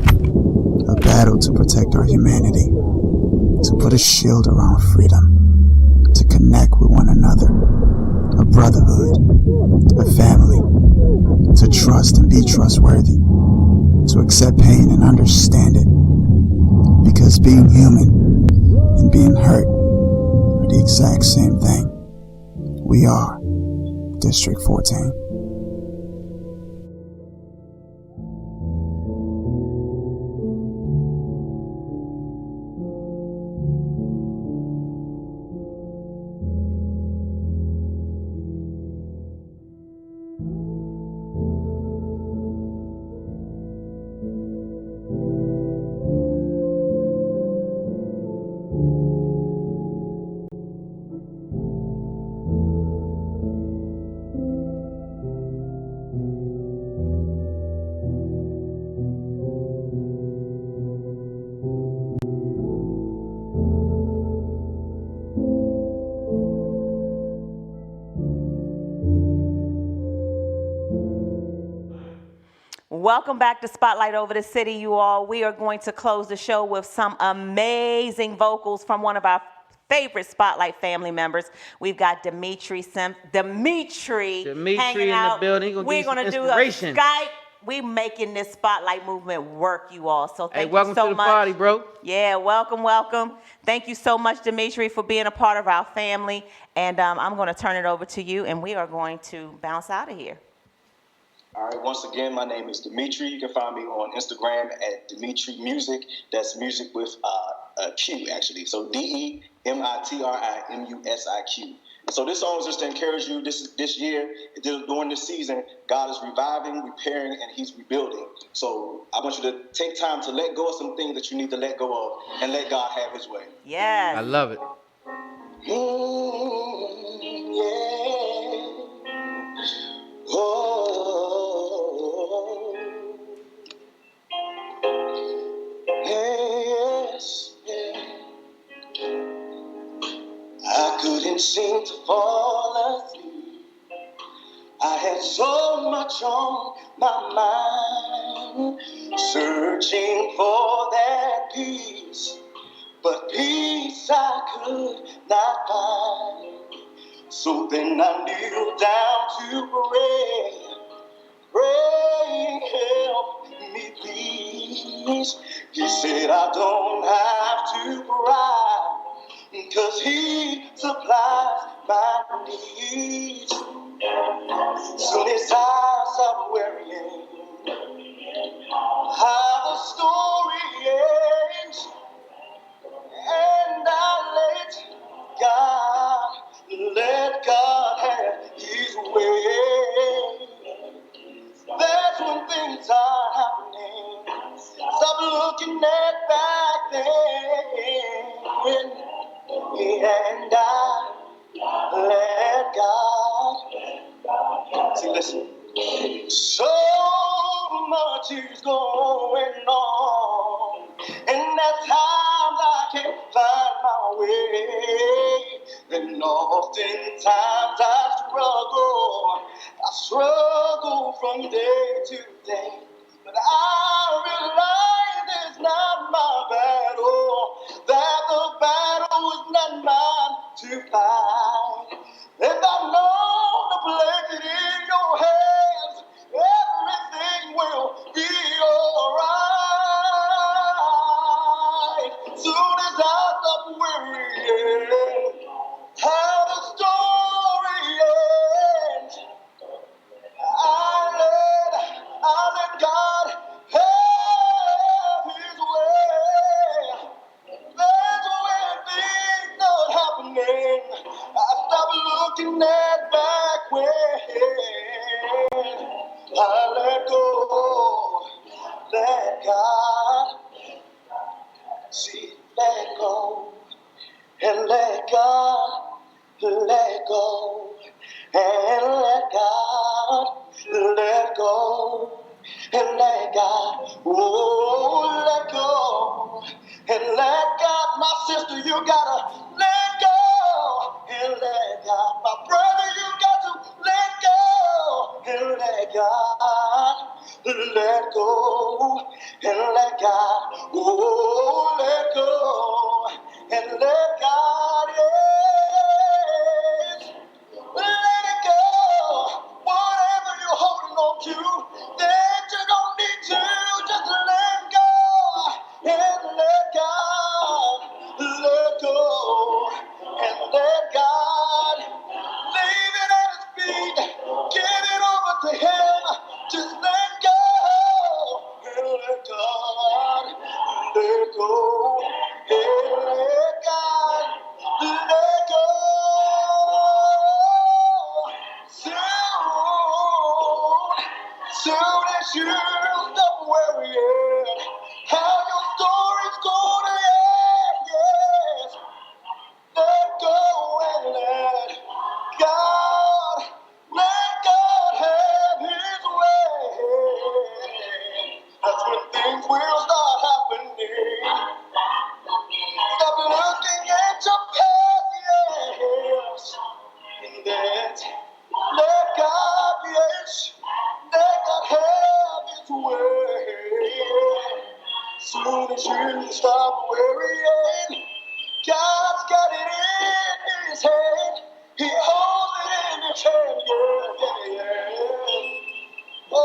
A battle to protect our humanity, to put a shield around freedom, to connect with one another, a brotherhood, a family, to trust and be trustworthy, to accept pain and understand it, because being human and being hurt are the exact same thing. We are District 14. Welcome back to Spotlight Over the City, you all. We are going to close the show with some amazing vocals from one of our favorite Spotlight family members. We've got Demitri hanging out. In the building. We're going to do a Skype. We making this Spotlight movement work, you all. So thank you so much. Welcome to the party, bro. Yeah, welcome. Thank you so much, Demitri, for being a part of our family. And I'm going to turn it over to you, and we are going to bounce out of here. All right, once again, my name is Demitri. You can find me on Instagram at Demitri Music. That's music with a Q, actually. So DEMITRIMUSIQ. So this song is just to encourage you this year, during this season, God is reviving, repairing, and he's rebuilding. So I want you to take time to let go of some things that you need to let go of and let God have his way. Yes. I love it. Yeah. Oh, yes, yeah. I couldn't seem to fall asleep. I had so much on my mind, searching for that peace, but peace I could not find. So then I kneeled down to praying, help me please. He said I don't have to cry, 'cause he supplies my needs. Soon as I stopped worrying how the story ends, and I let God have his way. That's when things are happening. Stop looking at back then, and I let God. See, listen. So much is going on, and at times I can't find my way, and oftentimes I struggle from day to day, but I realize it's not my battle, that the battle is not mine to fight. If I know to place it in your hands, everything will be alright. Soon as I stop worrying how the story ends, I let God have his way. That's when things start happening. I stop looking at back when. I let go, let God. See, let go, and let God, let go, and let God, let go, and let God, oh, let go, and let God. My sister, you gotta let go, and let God. My brother, you got to let go, and let God. let go and let God. Oh, let go and let God. Yes. Let it go. Whatever you're holding on to, that you don't need to, just let go and let God. Let go and let God. Leave it at His feet. Give it over to Him. Just let go and let God. Let go and let God. Let go. Soon as you stop worrying how your story's gonna end, yes. Let go and let God have His way. That's when things will start happening. Stop looking at your past, yes. And that let God, yes, let God have His way. Soon as you stop worrying, God's got it in His hand. He holds it in His hand, yeah. Oh,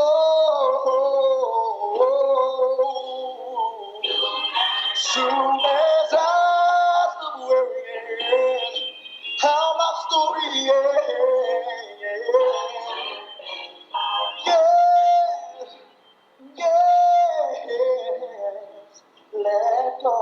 soon as I stop worrying how my story ends, yes, let go.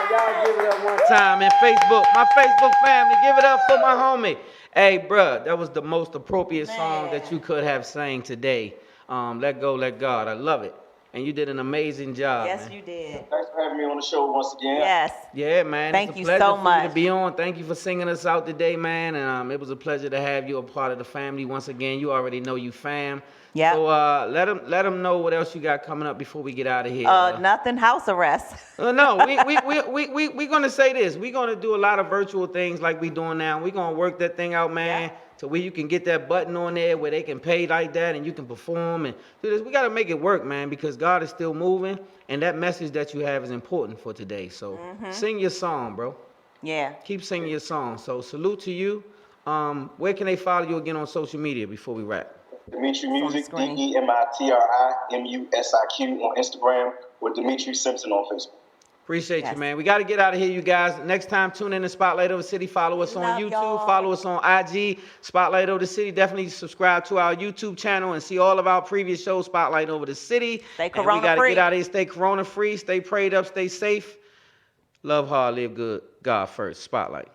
Y'all give it up one time. And Facebook, my Facebook family, give it up for my homie. Hey, bruh, that was the most appropriate song that you could have sang today. Let Go, Let God. I love it. And you did an amazing job. Yes, man. you did. Thanks for having me on the show once again. Yes. Yeah, man. Thank it's a you pleasure so for much. you to be on. Thank you for singing us out today, man. And it was a pleasure to have you a part of the family once again. You already know you fam. Yeah. So let them know what else you got coming up before we get out of here. Nothing, house arrest. No, we gonna say this. We're gonna do a lot of virtual things like we doing now. We're gonna work that thing out, man, to where you can get that button on there where they can pay like that and you can perform and do this. We gotta make it work, man, because God is still moving and that message that you have is important for today. So sing your song, bro. Yeah. Keep singing your song. So salute to you. Where can they follow you again on social media before we wrap? Demitri Music, DEMITRIMUSIQ on Instagram, with Demitri Simpson on Facebook. Appreciate you, man. We got to get out of here, you guys. Next time, tune in to Spotlight Over the City. Follow us on YouTube. Follow us on IG, Spotlight Over the City. Definitely subscribe to our YouTube channel and see all of our previous shows, Spotlight Over the City. Stay corona-free. We got to get out of here. Stay corona-free. Stay prayed up. Stay safe. Love hard. Live good. God first. Spotlight.